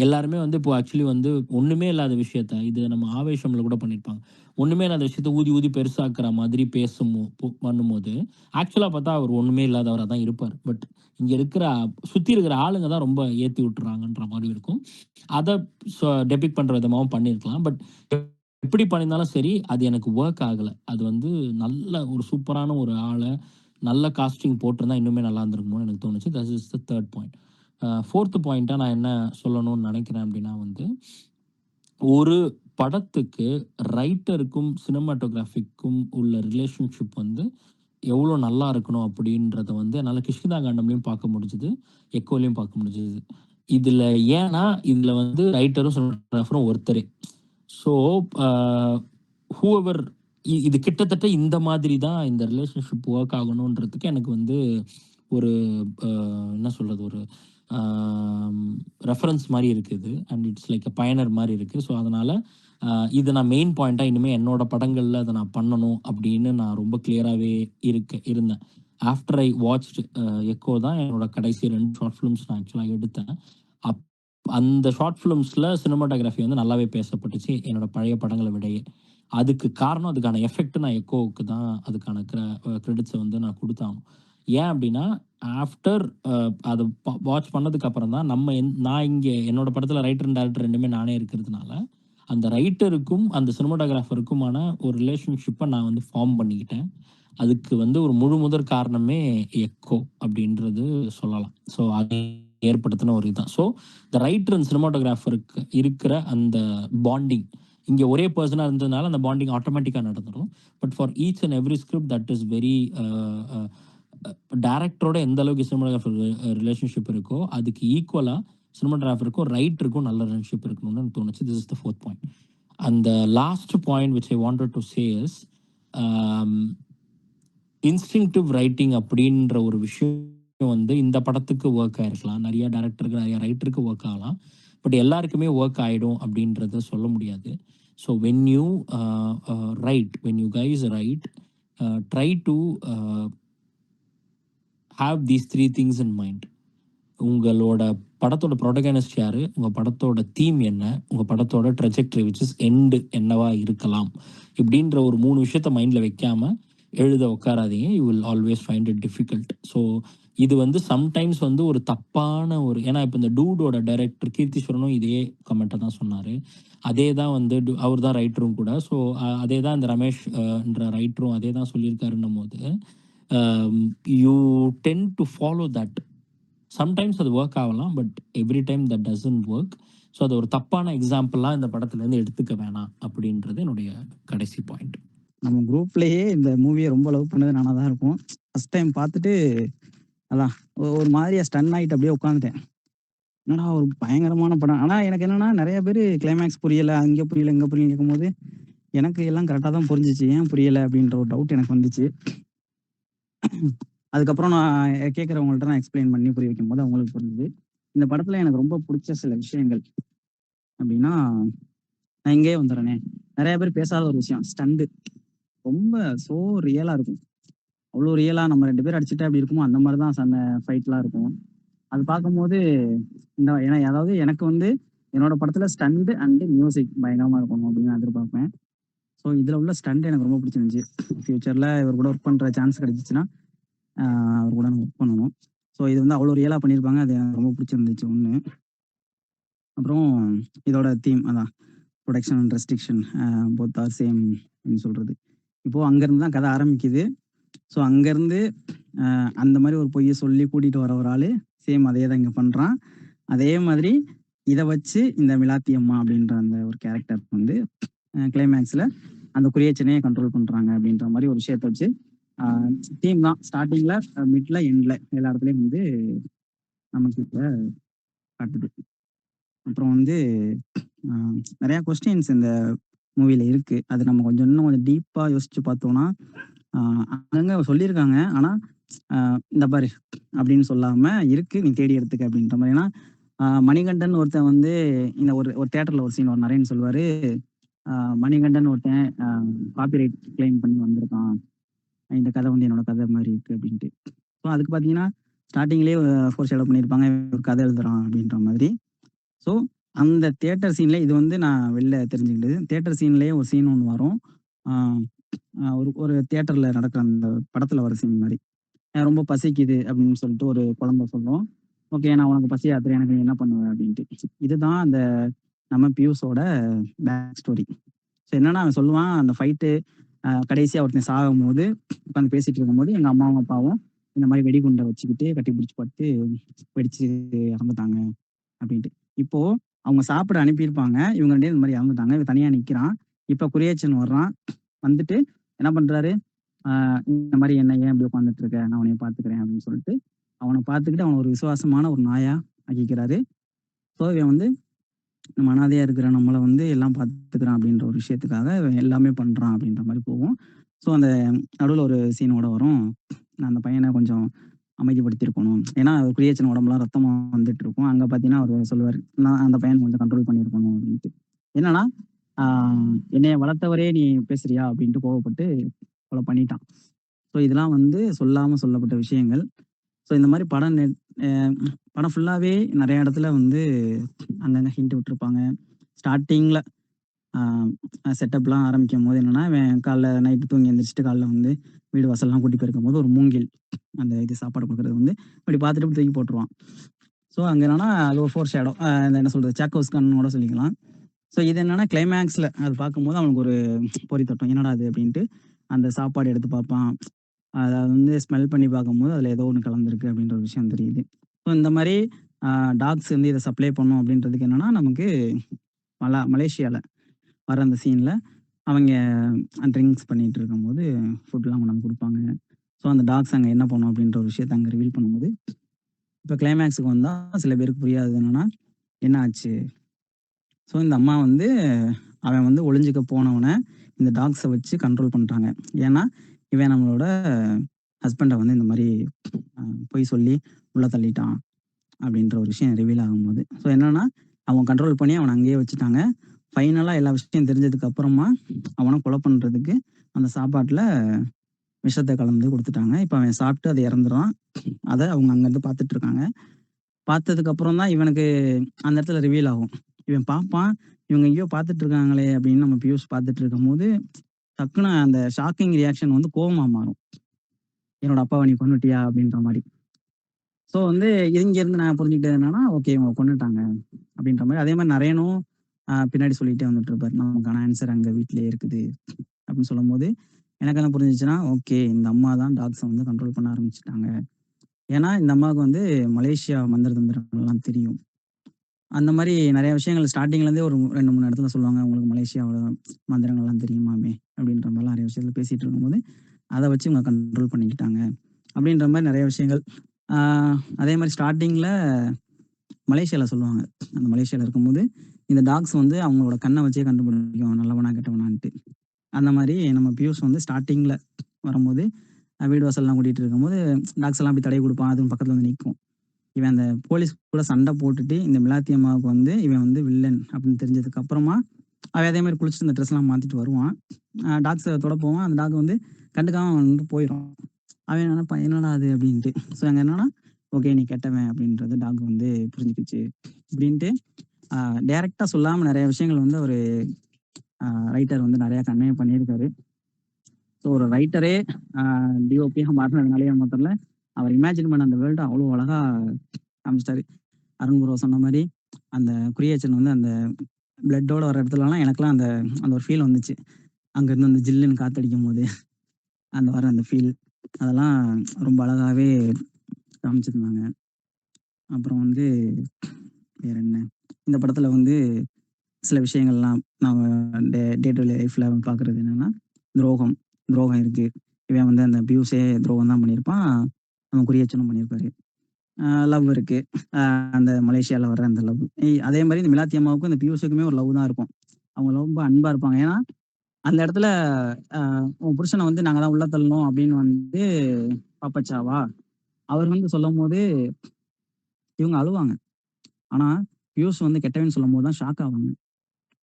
எல்லாருமே வந்து இப்போ ஆக்சுவலி வந்து ஒண்ணுமே இல்லாத விஷயத்த, இது நம்ம ஆவேசம்ல கூட பண்ணியிருப்பாங்க. ஒண்ணுமே இல்லாத விஷயத்த ஊதி ஊதி பெருசாக்குற மாதிரி பண்ணும்போது, ஆக்சுவலா பார்த்தா அவர் ஒண்ணுமே இல்லாதவரா தான் இருப்பாரு. பட் இங்க இருக்கிற சுத்தி இருக்கிற ஆளுங்க தான் ரொம்ப ஏத்தி விட்டுறாங்கன்ற மாரி இருக்கும். அத டெபிக்ட் பண்ற விதமாவும் பண்ணியிருக்கலாம். பட் எப்படி பண்ணியிருந்தாலும் சரி, அது எனக்கு வொர்க் ஆகல. அது வந்து நல்ல ஒரு சூப்பரான ஒரு ஆள, நல்ல காஸ்டிங் போட்டிருந்தா இன்னுமே நல்லா இருந்திருக்குமோன்னு எனக்கு தோணுச்சு. That is the 3 point. 4த் பாயிண்ட்டா நான் என்ன சொல்லணும்னு நினைக்கிறேன் அப்படின்னா வந்து, ஒரு படத்துக்கு ரைட்டருக்கும், சினிமாட்டோகிராஃபிக்கும் உள்ள ரிலேஷன்ஷிப் வந்து எவ்வளோ நல்லா இருக்கணும் அப்படின்றத வந்து என்னால கிஷ்கிந்தா காண்டம்லயும் பார்க்க முடிஞ்சது. எக்கோலயும் பார்க்க முடிஞ்சது. இதுல ஏன்னா, இதுல வந்து ரைட்டரும், சினிமாட்டோகிராஃபரும் ஒருத்தரே. ஸோ, அ ஹூஎவர் இது கிட்டத்தட்ட இந்த மாதிரி தான் இந்த ரிலேஷன்ஷிப் வொர்க் ஆகணுன்றதுக்கு எனக்கு வந்து ஒரு அ என்ன சொல்றது? ஒரு ரெஃபரன்ஸ் மாரி இருக்கு இது. அண்ட் இட்ஸ் லைக் அ பயனர் மாரி இருக்கு. ஸோ, அதனால இத நான் மெயின் பாயிண்ட்டா இனிமே என்னோட படங்கள்ல அத நான் பண்ணணும் அப்படின்னு நான் ரொம்ப கிளியராவே இருந்தேன். ஆஃப்டர் ஐ வாட்ச்ட் எக்கோ தான் என்னோட கடைசி 2 ஷார்ட் ஃபிலிம்ஸ் நான் ஆக்சுவலா எடுத்தேன். அப் அந்த ஷார்ட் ஃபிலிம்ஸ்ல சினிமாட்டோகிராஃபி வந்து நல்லாவே பேசப்பட்டுச்சு, என்னோட பழைய படங்கள விடயே. அதுக்கு காரணம், அதுக்கான எஃபெக்ட் நான் எக்கோவுக்கு தான் அதுக்கான கிரெடிட்ஸ வந்து நான் குடுத்தாகணும். ஏன் அப்டின்னா, ஆஃப்டர் அத வாட்ச் பண்ணதுக்கு அப்புறம் தான் நான் இங்க என்னோட படத்துல ரைட்டர் அண்ட் டைரக்டர் 2மே நானே இருக்கிறதுனால, அந்த ரைட்டருக்கும், அந்த சினிமாட்டோகிராஃபருக்குமான ஒரு ரிலேஷன்ஷிப்ப நான் வந்து ஃபார்ம் பண்ணிக்கிட்டேன். அதுக்கு வந்து ஒரு முழு முதற் காரணமே எக்கோ அப்டின்றது சொல்லலாம். ஸோ, அது ஏற்படுத்தின ஒரு இதுதான். ஸோ, த ரைட்டர் அண்ட் சினிமாட்டோகிராஃபருக்கு இருக்கிற அந்த பாண்டிங், இங்க ஒரே பெர்சனா இருந்ததுனால அந்த பாண்டிங் ஆட்டோமேட்டிக்கா நடந்துரும். But for each and every script that is very டைரக்டரோட எந்த அளவுக்கு சினிமாட்டோகிராஃபர் ரிலேஷன்ஷிப் இருக்கோ, அதுக்கு ஈக்குவலா சினிமாட்டோகிராஃபருக்கும், ரைட்டருக்கும் நல்ல ரிலேஷன்ஷிப் இருக்கணும்னு எனக்கு தோணுச்சு. திஸ் இஸ் த 4த் point. And the last point which I wanted to say is, instinctive writing அப்படின்ற ஒரு விஷயம் வந்து இந்த படத்துக்கு வொர்க் ஆயிருக்கலாம். நெறைய டைரக்டருக்கு, நெறைய ரைட்டருக்கு வொர்க் ஆகலாம். பட் எல்லாருக்குமே வொர்க் ஆயிடும் அப்படின்றத சொல்ல முடியாது. So when you right, when you guys right, try to have these 3 things in mind. உங்களோட படத்தோட புரோட்டகனிஸ்ட் யாரு? உங்க படத்தோட தீம் என்ன? உங்க படத்தோட ட்ராஜெக்டரி விச் இஸ் எண்ட் என்னவா இருக்கலாம்? இப்படின்ற ஒரு 3 விஷயத்த மைண்ட்ல வைக்காம எழுத உட்காராதீங்க. You will always find it difficult. So, இது வந்து சம்டைம்ஸ் வந்து ஒரு தப்பான ஒரு, ஏன்னா இப்ப இந்த டூடோட டைரக்டர் கீர்த்தீஸ்வரனும் இதே கமெண்ட்ட தான் சொன்னாரு. அதே தான் வந்து அவர் தான் ரைட்டரும் கூட. ஸோ, அதே தான் இந்த ரமேஷ் என்ற ரைட்டரும் அதே தான் சொல்லியிருக்காருன்னும்போது, you tend to follow that. Sometimes அது வொர்க் ஆகலாம். But every time that doesn't work. So, அது ஒரு தப்பான எக்ஸாம்பிளா இந்த படத்துலேருந்து எடுத்துக்க வேணாம் அப்படின்றது என்னுடைய கடைசி பாயிண்ட். நம்ம குரூப்லயே இந்த மூவிய ரொம்ப லவ் பண்ணது நானா தான் இருக்கும். ஃபர்ஸ்ட் டைம் பார்த்துட்டு அதான் ஒரு மாதிரியா ஸ்டன் ஆயிட்டு அப்படியே உட்காந்துட்டேன். என்னடா ஒரு பயங்கரமான படம். ஆனா எனக்கு என்னன்னா நெறைய பேரு கிளைமேக்ஸ் புரியல, அங்க புரியல, இங்க புரியலன்னு கேட்கும்போது, எனக்கு எல்லாம் கரெக்ட்டா தான் புரிஞ்சுச்சு. ஏன் புரியல அப்படின்ற ஒரு டவுட் எனக்கு வந்துச்சு. அதுக்கப்புறம் நான் கேட்கிறவங்கள்ட்ட நான் எக்ஸ்பிளைன் பண்ணி புரிய வைக்கும்போது அவங்களுக்கு புரிஞ்சுது. இந்த படத்துல எனக்கு ரொம்ப புடிச்ச சில விஷயங்கள் அப்படின்னா, நான் இங்கேயே வந்துர்றேனே. நெறைய பேர் பேசாத ஒரு விஷயம் ஸ்டண்ட். ரொம்ப ரியலா இருக்கும். அவ்வளோ ரியலா நம்ம 2 பேர் அடிச்சுட்டா எப்படி இருக்குமோ அந்த மாரி தான் சண்டை ஃபைட்லாம் இருக்கும். அது பார்க்கும்போது ஏன்னா அதாவது எனக்கு வந்து என்னோட படத்துல ஸ்டண்ட் அண்ட் மியூசிக் பயங்கரமா இருக்கணும் அப்படின்னு நான் எதிர்பார்ப்பேன். ஸோ இதுல உள்ள ஸ்டண்ட் எனக்கு ரொம்ப பிடிச்சிருந்துச்சு. ஃபியூச்சர்ல இவர் கூட ஒர்க் பண்ற சான்ஸ் கிடைச்சிச்சுன்னா, அவர் கூட நான் ஒர்க் பண்ணணும். ஸோ இது வந்து அவ்வளோ ரியலா பண்ணியிருப்பாங்க. அது எனக்கு ரொம்ப பிடிச்சிருந்துச்சு 1. அப்புறம் இதோட தீம் அதான் production and restriction both are same அப்படின்னு சொல்றது. இப்போ அங்கேருந்து தான் கதை ஆரம்பிக்குது. ஸோ அங்கேருந்து அந்த மாதிரி ஒரு பொய்யை சொல்லி கூட்டிகிட்டு வர ஒரு ஆள் சேம் அதே தான் இங்கே பண்ணுறான். அதே மாதிரி இதை வச்சு இந்த மிலாத்தி அம்மா அப்படின்ற அந்த ஒரு கேரக்டர் வந்து கிளைமேக்ஸில் அந்த குரியச்சனையை கண்ட்ரோல் பண்ணுறாங்க அப்படின்ற மாதிரி ஒரு விஷயத்தை வச்சு தீம் தான் ஸ்டார்டிங்கில், மிட்ல, எண்டில் எல்லா இடத்துலையும் வந்து நமக்கு இப்போ காட்டுது. அப்புறம் வந்து நிறையா கொஸ்டின்ஸ் இந்த மூவியில் இருக்குது. அது நம்ம இன்னும் கொஞ்சம் டீப்பாக யோசிச்சு பார்த்தோம்னா அங்கங்க சொல்லியிருக்காங்க. ஆனால் இந்த பாரு அப்படின்னு சொல்லாமல் இருக்கு, நீ தேடி எடுத்துக்க அப்படின்ற மாதிரி. ஏன்னா மணிகண்டன் ஒருத்தன் வந்து இந்த ஒரு தேட்டரில் ஒரு சீன் ஒரு நரேன் சொல்லுவார், மணிகண்டன் ஒருத்தன் காப்பிரைட் கிளைம் பண்ணி வந்திருக்கான், இந்த கதை வந்து என்னோட கதை மாதிரி இருக்குது அப்படின்ட்டு. ஸோ அதுக்கு பார்த்தீங்கன்னா ஸ்டார்டிங்லேயே ஃபோர் ஷேடோ பண்ணியிருப்பாங்க, ஒரு கதை எழுதுறான் அப்படின்ற மாதிரி. ஸோ அந்த தியேட்டர் சீன்ல இது வந்து நான் வெளில தெரிஞ்சுக்கிட்டது. தியேட்டர் சீன்லயே ஒரு சீன் ஒண்ணு வரும். ஆ ஒரு ஒரு தியேட்டர்ல நடக்கிற அந்த படத்துல வர சீன் மாரி. ரொம்ப பசிக்குது அப்படின்னு சொல்லிட்டு ஒரு குழந்தை சொல்லும். ஓகே நான் உனக்கு பசி ஆத்துறேன். எனக்கு நீ என்ன பண்ணுவ? அப்படின்ட்டு. இதுதான் அந்த நம்ம பியூஸோட பேக் ஸ்டோரி. ஸோ என்னன்னா அவன் சொல்லுவான் அந்த ஃபைட்டு கடைசியா ஒருத்தன் சாகும்போது உட்காந்து பேசிட்டு இருக்கும்போது எங்க அம்மாவும் அப்பாவும் இந்த மாதிரி வெடிகுண்டை வச்சுக்கிட்டு கட்டி பிடிச்சு பட்டு வெடிச்சு இறந்துட்டாங்க அப்படின்ட்டு. இப்போ அவங்க சாப்பிட அனுப்பியிருப்பாங்க. இவங்க 2 பேரும் இந்த மாதிரி இறந்துட்டாங்க. இவன் தனியா நிக்கிறான். இப்ப குரியேச்சன் வர்றான். வந்துட்டு என்ன பண்றாரு? இந்த மாதிரி என்ன ஏன் இப்படி உட்காந்துட்டு இருக்க? நான் உன்னைய பார்த்துக்கிறேன் அப்படின்னு சொல்லிட்டு அவனை பார்த்துக்கிட்டு அவனை ஒரு விசுவாசமான ஒரு நாயா ஆக்கிக்கிறாரு. ஸோ இவன் வந்து நம்ம அனாதையா இருக்கிற நம்மளை வந்து எல்லாம் பார்த்துக்கிறான் அப்படின்ற ஒரு விஷயத்துக்காக இவன் எல்லாமே பண்றான் அப்படின்ற மாதிரி போகும். ஸோ அந்த நடுவில் ஒரு சீனோட வரும். நான் அந்த பையனை கொஞ்சம் அமைதிப்படுத்தியிருக்கணும். ஏன்னா குரியேச்சன் உடம்புலாம் ரத்தமா வந்துட்டு இருக்கும். அங்க பார்த்தீங்கன்னா அவர் சொல்லுவார் நான் அந்த பையனை கொஞ்சம் கண்ட்ரோல் பண்ணியிருக்கணும் அப்படின்ட்டு. என்னன்னா என்னைய வளர்த்தவரே நீ பேசுறியா அப்படின்ட்டு கோவப்பட்டு கொலை பண்ணிட்டான். ஸோ இதெல்லாம் வந்து சொல்லாம சொல்லப்பட்ட விஷயங்கள். ஸோ இந்த மாதிரி படம் ஃபுல்லாவே நிறைய இடத்துல வந்து அங்கங்க ஹிண்ட் விட்டுருப்பாங்க. ஸ்டார்டிங்ல செட்டப்லாம் ஆரம்பிக்கும் போது என்னன்னா இவன் காலைல நைட்டு தூங்கி எந்திரிச்சிட்டு காலைல வந்து வீடு வாசல்லாம் கூட்டி போயிருக்கும் போது ஒரு மூங்கில் அந்த இது சாப்பாடு கொடுக்குறது வந்து இப்படி பார்த்துட்டு இப்படி தூக்கி போட்டுருவான். ஸோ அங்கே என்னன்னா அது ஒரு ஃபோர் ஷேடோ என்ன சொல்றது சாக்கோஸ் கண்ணோட சொல்லிக்கலாம். ஸோ இது என்னன்னா கிளைமேக்ஸ்ல அது பார்க்கும்போது அவனுக்கு ஒரு பொறி தட்டும் என்னடா அது அப்படின்ட்டு அந்த சாப்பாடு எடுத்து பார்ப்பான். அதை வந்து ஸ்மெல் பண்ணி பார்க்கும்போது அதில் ஏதோ ஒன்று கலந்துருக்கு அப்படின்ற ஒரு விஷயம் தெரியுது. ஸோ இந்த மாதிரி டாக்ஸ் வந்து இதை சப்ளை பண்ணும் அப்படின்றதுக்கு என்னன்னா நமக்கு மலேசியாவில் வர அந்த சீனில் அவங்க ட்ரிங்க்ஸ் பண்ணிட்டு இருக்கும்போது ஃபுட்லாம் கொண்டு வந்து கொடுப்பாங்க. ஸோ அந்த டாக்ஸ் அங்கே என்ன பண்ணும் அப்படின்ற ஒரு விஷயத்தை அங்கே ரிவீல் பண்ணும்போது இப்போ கிளைமேக்ஸுக்கு வந்தால் சில பேருக்கு புரியாது என்னன்னா என்ன ஆச்சு. ஸோ இந்த அம்மா வந்து அவன் வந்து ஒளிஞ்சிக்க போனவனை இந்த டாக்ஸை வச்சு கண்ட்ரோல் பண்ணுறாங்க. ஏன்னா இவன் நம்மளோட ஹஸ்பண்டை வந்து இந்த மாதிரி பொய் சொல்லி உள்ள தள்ளிட்டான் அப்படின்ற ஒரு விஷயம் ரிவீல் ஆகும்போது ஸோ என்னன்னா அவங்க கண்ட்ரோல் பண்ணி அவனை அங்கேயே வச்சுட்டாங்க. ஃபைனலாக எல்லா விஷயம் தெரிஞ்சதுக்கு அப்புறமா அவனை கொலை பண்ணுறதுக்கு அந்த சாப்பாட்டில் விஷத்தை கலந்து கொடுத்துட்டாங்க. இப்போ அவன் சாப்பிட்டு அதை இறந்துறான். அதை அவங்க அங்கேருந்து பார்த்துட்டு இருக்காங்க. பார்த்ததுக்கு அப்புறம் தான் இவனுக்கு அந்த இடத்துல ரிவீல் ஆகும். இவன் பார்ப்பான் இவங்க எங்கேயோ பார்த்துட்டு இருக்காங்களே அப்படின்னு நம்ம பியூஸ் பார்த்துட்டு இருக்கும் போது டக்குன்னு அந்த ஷாக்கிங் ரியாக்ஷன் வந்து கோவமா மாறும். என்னோட அப்பாவை நீ கொன்னுட்டியா அப்படின்ற மாதிரி. ஸோ வந்து இங்க இருந்து நான் புரிஞ்சுக்கிட்டது என்னன்னா ஓகே இவங்க கொன்னுட்டாங்க அப்படின்ற மாதிரி. அதே மாதிரி நரேனும் பின்னாடி சொல்லிட்டே வந்துட்டு இருப்பாரு நமக்கான ஆன்சர் அங்கே வீட்டிலேயே இருக்குது அப்படின்னு சொல்லும் போது எனக்கு என்ன புரிஞ்சிச்சுன்னா ஓகே இந்த அம்மா தான் டாக்ஸை வந்து கண்ட்ரோல் பண்ண ஆரம்பிச்சுட்டாங்க. ஏன்னா இந்த அம்மாவுக்கு வந்து மலேசியா மந்திர தந்திரங்கள்லாம் தெரியும். அந்த மாதிரி நிறைய விஷயங்கள் ஸ்டார்டிங்லேருந்தே ஒரு 2-3 இடத்துல சொல்லுவாங்க உங்களுக்கு மலேசியாவோட மந்திரங்கள்லாம் தெரியுமாமே அப்படின்ற மாதிரிலாம் நிறைய விஷயத்துல பேசிட்டு இருக்கும்போது அதை வச்சு இவங்க கண்ட்ரோல் பண்ணிக்கிட்டாங்க அப்படின்ற மாதிரி நிறைய விஷயங்கள். அதே மாதிரி ஸ்டார்டிங்கில் மலேசியாவில் சொல்லுவாங்க. அந்த மலேசியாவில் இருக்கும்போது இந்த டாக்ஸ் வந்து அவங்களோட கண்ணை வச்சே கண்டுபிடிக்கும் நல்லவனா கெட்டவனான்ட்டு. அந்த மாதிரி நம்ம பியூஸ் வந்து ஸ்டார்டிங்கில் வரும்போது வீடு வாசல்லாம் கூட்டிகிட்டு இருக்கும்போது டாக்ஸ் எல்லாம் அப்படி தடை கொடுப்பான். அதுவும் பக்கத்தில் வந்து நிற்கும். இவன் அந்த போலீஸ் கூட சண்டை போட்டுட்டு இந்த மிலாத்தி அம்மாவுக்கு வந்து இவன் வந்து வில்லன் அப்படின்னு தெரிஞ்சதுக்கு அப்புறமா அவன் அதே மாதிரி குளிச்சுட்டு இந்த ட்ரெஸ்லாம் மாற்றிட்டு வருவான். டாக்ஸை தொட போவான். அந்த டாக் வந்து கண்டுக்காம அவன் வந்து போயிடும். அவன் நினைப்பா என்னடா அது அப்படின்ட்டு. ஸோ அங்கே என்னன்னா ஓகே நீ கெட்டவன் அப்படின்றது டாக் வந்து புரிஞ்சுக்கிச்சு அப்படின்ட்டு டைரக்டா சொல்லாம நிறைய விஷயங்கள் வந்து ஒரு ரைட்டர் வந்து நிறைய கன்வே பண்ணியிருக்காரு. ஸோ ஒரு ரைட்டரே டிஓபியாக மாறினதுனாலே மொத்தம்ல அவர் இமேஜின் பண்ண அந்த வேர்ல்டு அவ்வளோ அழகா காமிச்சிட்டாரு. அருண் ப்ரோ சொன்ன மாதிரி அந்த குரியேச்சன் வந்து அந்த பிளட்டோட வர இடத்துலலாம் எனக்குலாம் அந்த அந்த ஒரு ஃபீல் வந்துச்சு. அங்கேருந்து அந்த ஜில்லுன்னு காத்தடிக்கும் போது அந்த வர அந்த ஃபீல் அதெல்லாம் ரொம்ப அழகாகவே காமிச்சிருந்தாங்க. அப்புறம் வந்து வேற என்ன இந்த படத்தில் வந்து சில விஷயங்கள்லாம் நம்ம டே டு லைஃப்ல பார்க்குறது என்னன்னா துரோகம் இருக்கு. இவன் வந்து அந்த பியூஸே துரோகம் தான் பண்ணியிருப்பான். அவன் குரியேச்சனும் பண்ணியிருப்பாரு. லவ் இருக்கு. அந்த மலேசியாவில் வர்ற அந்த லவ் அதே மாதிரி இந்த மிலாத்தி அம்மாவுக்கும் இந்த பியூஸுக்குமே ஒரு லவ் தான் இருக்கும். அவங்க ரொம்ப அன்பா இருப்பாங்க. ஏன்னா அந்த இடத்துல உன் புருஷனை வந்து நாங்கள் தான் உள்ள தள்ளணும் அப்படின்னு வந்து பாப்பச்சாவா அவர் வந்து சொல்லும் போது இவங்க அழுவாங்க. ஆனா பியூஸ் வந்து கெட்டவன்னு சொல்லும் போது தான் ஷாக் ஆவாங்க.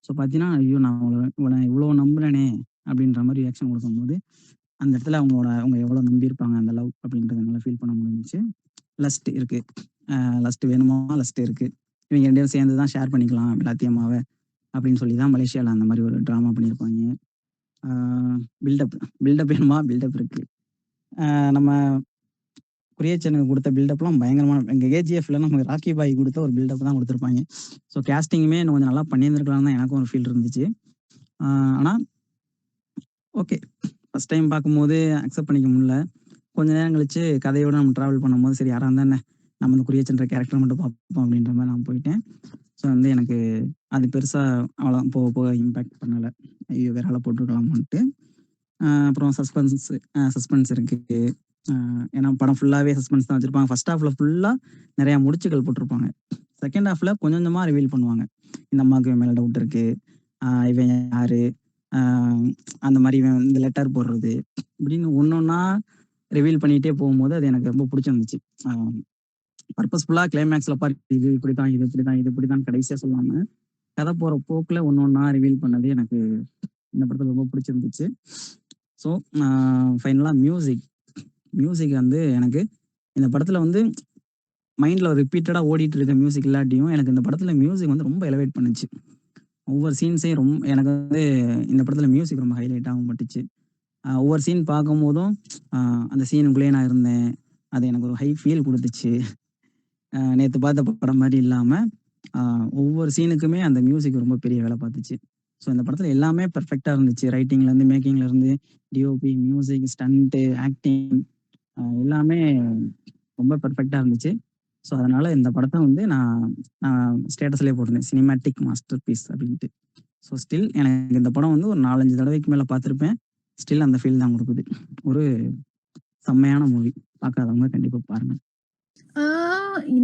ஸோ பார்த்தீங்கன்னா ஐயோ நான் இவனை இவ்வளோ நம்புறேனே அப்படின்ற மாதிரி ரியாக்ஷன் கொடுக்கும்போது அந்த இடத்துல அவங்க எவ்வளோ நம்பியிருப்பாங்க அந்த லவ் அப்படின்றத நல்லா ஃபீல் பண்ண முடிஞ்சிச்சு. லஸ்ட் இருக்கு. லஸ்ட் வேணுமா லஸ்ட் இருக்கு. இவங்க 2 பேரும் சேர்ந்து தான் ஷேர் பண்ணிக்கலாம் எல்லாத்தையுமாவே அப்படின்னு சொல்லி தான் மலேசியாவில் அந்த மாதிரி ஒரு ட்ராமா பண்ணியிருப்பாங்க. பில்டப் பில்டப் வேணுமா? பில்டப் இருக்கு. நம்ம குரியச்சனுக்கு கொடுத்த பில்டப்லாம் பயங்கரமான, எங்கள் கேஜிஎஃப்ல நமக்கு ராக்கி பாய் கொடுத்த ஒரு பில்டப் தான் கொடுத்துருப்பாங்க. ஸோ கேஸ்டிங்குமே இன்னும் கொஞ்சம் நல்லா பண்ணியிருந்துருக்கலாம் தான் எனக்கும் ஒரு ஃபீல் இருந்துச்சு. ஆனால் ஓகே, ஃபஸ்ட் டைம் பார்க்கும்போது அக்செப்ட் பண்ணிக்க முடியல. கொஞ்ச நேரம் கழிச்சு கதையோடு நம்ம ட்ராவல் பண்ணும்போது சரி யாராக இருந்தால் என்ன, நம்ம இந்த குரியச்சன்ற கேரக்டர் மட்டும் பார்ப்போம் அப்படின்ற மாதிரி நான் போயிட்டேன். ஸோ வந்து எனக்கு அது பெருசாக அவ்வளோ போக போக இம்பேக்ட் பண்ணலை. ஐயோ வேற ஆளை போட்டிருக்கலாமான்ட்டு. அப்புறம் சஸ்பென்ஸ் இருக்குது. ஏன்னா படம் ஃபுல்லாகவே சஸ்பென்ஸ் தான் வச்சுருப்பாங்க. ஃபர்ஸ்ட் ஹாஃபில் ஃபுல்லாக நிறையா முடிச்சுகள் போட்டிருப்பாங்க. செகண்ட் ஹாஃபில் கொஞ்சம் கொஞ்சமாக ரிவீல் பண்ணுவாங்க. இந்த அம்மாவுக்கு இவன் மேலே டவுட் இருக்குது, இவன் யார், அந்த மாதிரி இவன் இந்த லெட்டர் போடுறது இப்படின்னு ஒன்றா ரிவீல் பண்ணிகிட்டே போகும்போது அது எனக்கு ரொம்ப பிடிச்சிருந்துச்சு. பர்பஸ்ஃபுல்லாக கிளைமேக்ஸில் பார்த்து இது இப்படி தான், இது இப்படி தான், இது இப்படி தான் கடைசியாக சொல்லாமல் கதை போகிற போக்கில் ஒன்றா ரிவீல் பண்ணது எனக்கு இந்த படத்தில் ரொம்ப பிடிச்சிருந்துச்சு. ஸோ ஃபைனலாக மியூசிக் வந்து எனக்கு இந்த படத்தில் வந்து மைண்டில் ரிப்பீட்டடாக ஓடிட்டு இருக்க மியூசிக் இல்லாட்டியும் எனக்கு இந்த படத்தில் மியூசிக் வந்து ரொம்ப எலவேட் பண்ணுச்சு. ஒவ்வொரு சீன்ஸையும் ரொம்ப எனக்கு வந்து இந்த படத்தில் மியூசிக் ரொம்ப ஹைலைட்டாகவும் பட்டுச்சு. ஒவ்வொரு சீன் பார்க்கும் போதும் அந்த சீனுக்குள்ளேயே நான் இருந்தேன். அது எனக்கு ஒரு ஹை ஃபீல் கொடுத்துச்சு. நேற்று பார்த்த படம் மாதிரி இல்லாமல் ஒவ்வொரு சீனுக்குமே அந்த மியூசிக் ரொம்ப பெரிய வேலை பார்த்துச்சு. ஸோ இந்த படத்தில் எல்லாமே பெர்ஃபெக்டாக இருந்துச்சு. ரைட்டிங்லேருந்து, மேக்கிங்லேருந்து, டிஓபி, மியூசிக், ஸ்டண்ட்டு, ஆக்டிங் எல்லாமே ரொம்ப பெர்ஃபெக்டாக இருந்துச்சு. ஸோ அதனால் இந்த படத்தை வந்து நான் ஸ்டேட்டஸ்லேயே போட்டிருந்தேன், சினிமேட்டிக் மாஸ்டர் பீஸ் அப்படின்ட்டு. ஸோ ஸ்டில் எனக்கு இந்த படம் வந்து ஒரு 4-5 தடவைக்கு மேலே பார்த்துருப்பேன். ஸ்டில் அந்த ஃபீல் தான் கொடுக்குது. ஒரு செம்மையான மூவி. பார்க்காதவங்க கண்டிப்பாக பாருங்கள்.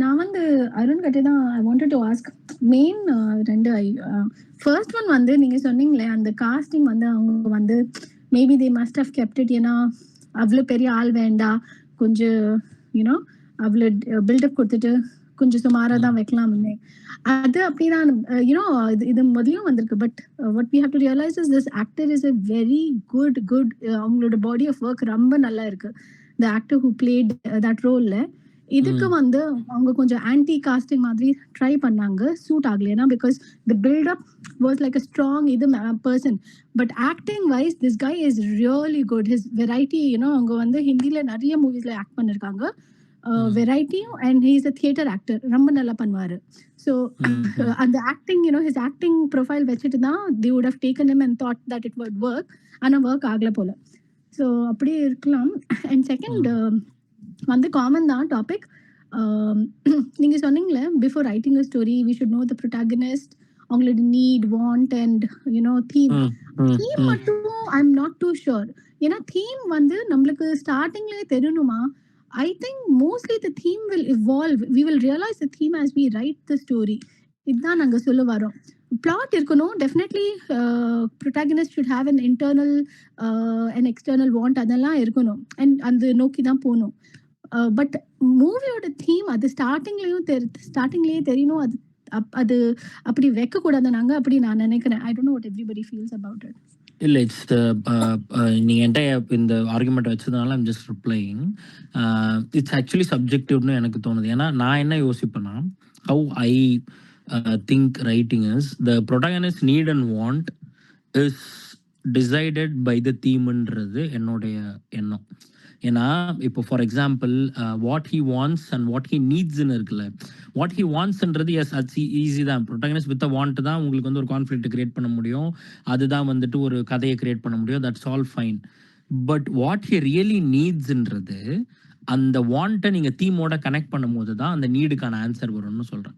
நான் வந்து அருண் கிட்ட தான் I wanted to ask main 2 first one வந்து நீங்க சொன்னீங்களே அந்த காஸ்டிங் வந்து அவங்க வந்து maybe they must have kept it. ஏன்னா அவ்வளோ பெரிய ஆள் வேண்டாம், கொஞ்சம் யூனோ அவ்வளோ பில்டப் கொடுத்துட்டு கொஞ்சம் சுமாராக தான் வைக்கலாம்னு. அது அப்படின்னா யூனோ இது முதலையும் வந்திருக்கு. But what we have to realise is this actor is a very good அவங்களோட பாடி ஆஃப் ஒர்க் ரொம்ப நல்லா இருக்கு. The actor who played that ரோல்ல இதுக்கு வந்து அவங்க கொஞ்சம் ஆன்டி காஸ்டிங் மாதிரி ட்ரை பண்ணாங்க, சூட் ஆகல. ஏன்னா because the buildup was like a strong இது person. But acting wise this guy is really good. His variety you know அவங்க வந்து ஹிந்தில நிறைய மூவிஸ்ல ஆக்ட் பண்ணிருக்காங்க. வெரைட்டியும் and he is a theatre actor, ரொம்ப நல்லா பண்ணுவாரு. ஸோ அந்த acting you know his acting profile வச்சுட்டு தான் they would have taken him and thought that it would work. ஆனால் ஒர்க் ஆகல போல. ஸோ அப்படியே இருக்கலாம். அண்ட் செகண்ட் வந்து காமன் தான் டாபிக். நீங்க சொன்னீங்களே before writing a story we should know the protagonist, அவங்களோட need, want and you know theme மட்டும் I am not too sure. ஏன்னா தீம் வந்து நம்மளுக்கு ஸ்டார்டிங்லேயே தெரியணுமா? I think mostly the theme will evolve. We will realize the theme as we write the story. இதுதான் நாங்க சொல்ல வரோம். பிளாட் இருக்கணும் definitely. Protagonist should have an internal and external want, அதெல்லாம் இருக்கணும். அண்ட் அந்த நோக்கி தான் போகணும். பட் மூவியோட தீம் அது ஸ்டார்டிங்லேயே தெரியணும். அது அப்படி வைக்கக்கூடாது நாங்கள் அப்படி நான் நினைக்கிறேன். I don't know what everybody feels about it. இல்லை, இட்ஸ் நீங்கள் என்கிட்ட இந்த ஆர்குமெண்ட் வச்சதுனால I'm just replying. It's actually சப்ஜெக்டிவ்னு எனக்கு தோணுது. ஏன்னா நான் என்ன யோசிப்பேன்னா, how I think writing is the protagonist need and want is decided by the தீம்ன்றது என்னுடைய எண்ணம். ஏன்னா இப்போ for example what he wants and what he நீட்ஸ்ன்னு இருக்குல்ல. வாட் ஹி வாண்ட்ஸ்ன்றது எஸ் அது ஈஸி தான். ப்ரொட்டாகனிஸ்ட் வித் வாண்ட் தான் உங்களுக்கு வந்து ஒரு கான்ஃப்ளிக்ட் கிரியேட் பண்ண முடியும், அதுதான் வந்துட்டு ஒரு கதையை கிரியேட் பண்ண முடியும், that's all fine. But what he really நீட்ஸ்ன்றது அந்த வாண்ட்டை நீங்கள் தீமோட கனெக்ட் பண்ணும் போது தான் அந்த நீடுக்கான ஆன்சர் வரும்னு சொல்கிறேன்.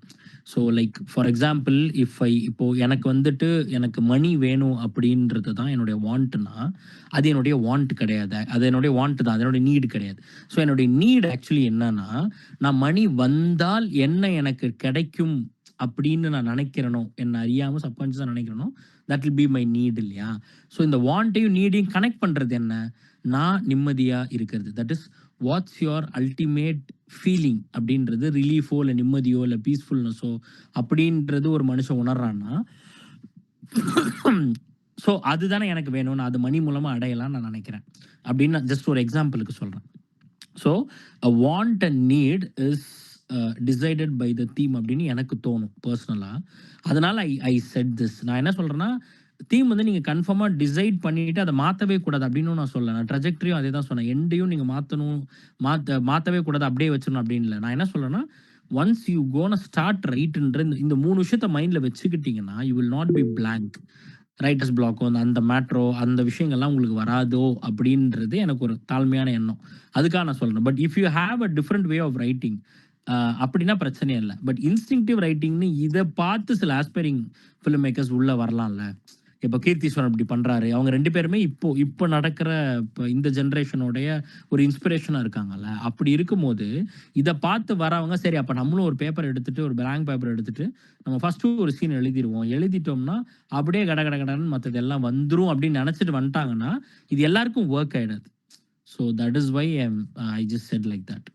ஸோ லைக் ஃபார் எக்ஸாம்பிள் இப்போது எனக்கு வந்துட்டு எனக்கு மணி வேணும் அப்படின்றது தான் என்னுடைய வாண்ட்டுனா அது என்னுடைய வாண்ட் கிடையாது, அது என்னுடைய வாண்ட் தான், அது என்னுடைய நீடு கிடையாது. ஸோ என்னுடைய நீடு ஆக்சுவலி என்னன்னா, நான் மணி வந்தால் என்ன எனக்கு கிடைக்கும் அப்படின்னு நான் நினைக்கிறேனோ, என்ன அறியாமல் சப்கான்ஷியஸாக நினைக்கிறேனோ, that will be my need இல்லையா? ஸோ இந்த வாண்ட்டையும் நீடையும் கனெக்ட் பண்ணுறது என்ன, நான் நிம்மதியாக இருக்கிறது. That is what's your ultimate feeling அப்படின்றது ரிலீஃபோ இல்லை நிம்மதியோ இல்லை பீஸ்ஃபுல்னஸோ அப்படின்றது ஒரு மனுஷன் உணர்றான்னா, ஸோ அதுதானே எனக்கு வேணும், நான் அது மணி மூலமாக அடையலாம்னு நான் நினைக்கிறேன் அப்படின்னு நான் ஜஸ்ட் ஒரு எக்ஸாம்பிளுக்கு சொல்கிறேன். So a want and need is decided by the theme அப்படின்னு எனக்கு தோணும் பர்சனலாக. அதனால ஐ செட் திஸ். நான் என்ன சொல்கிறேன்னா, தீம் வந்து நீங்கள் கன்ஃபார்மாக டிசைட் பண்ணிவிட்டு அதை மாற்றவே கூடாது அப்படின்னு நான் சொல்லலை. நான் ட்ரஜெக்டரியும் அதே தான் சொன்னேன். எண்டையும் நீங்கள் மாற்றவே கூடாது, அப்படியே வச்சிடணும் அப்படின்னு இல்லை. நான் என்ன சொல்கிறேன்னா, ஒன்ஸ் யூ கோன ஸ்டார்ட் ரைட்டுன்ற இந்த 3 விஷயத்த மைண்டில் வச்சுக்கிட்டிங்கன்னா you will not be blank. Writers பிளாக்கோ அந்த மேட்ரோ அந்த விஷயங்கள்லாம் உங்களுக்கு வராதோ அப்படின்றது எனக்கு ஒரு தாழ்மையான எண்ணம். அதுக்காக நான் சொல்கிறேன். But if you have a different way of writing அப்படின்னா பிரச்சனையே இல்லை. பட் இன்ஸ்டிங்டிவ் ரைட்டிங்னு இதை பார்த்து சில ஆஸ்பைரிங் ஃபிலிம் மேக்கர்ஸ் உள்ளே வரலாம்ல. இப்போ கீர்த்திஸ்வரன் இப்படி பண்ணுறாரு. அவங்க 2 பேருமே இப்போ நடக்கிற இந்த ஜென்ரேஷனோடைய ஒரு இன்ஸ்பிரேஷனாக இருக்காங்கல்ல. அப்படி இருக்கும்போது இதை பார்த்து வரவங்க சரி அப்போ நம்மளும் ஒரு பேப்பர் எடுத்துட்டு, ஒரு பிளாங்க் பேப்பர் எடுத்துட்டு நம்ம ஃபஸ்ட்டு ஒரு சீன் எழுதிட்டோம்னா அப்படியே கடன்னு மற்றது எல்லாம் வந்துடும் அப்படின்னு நினச்சிட்டு வந்துட்டாங்கன்னா இது எல்லாருக்கும் ஒர்க் ஆகிடாது. So that is why I just said like that.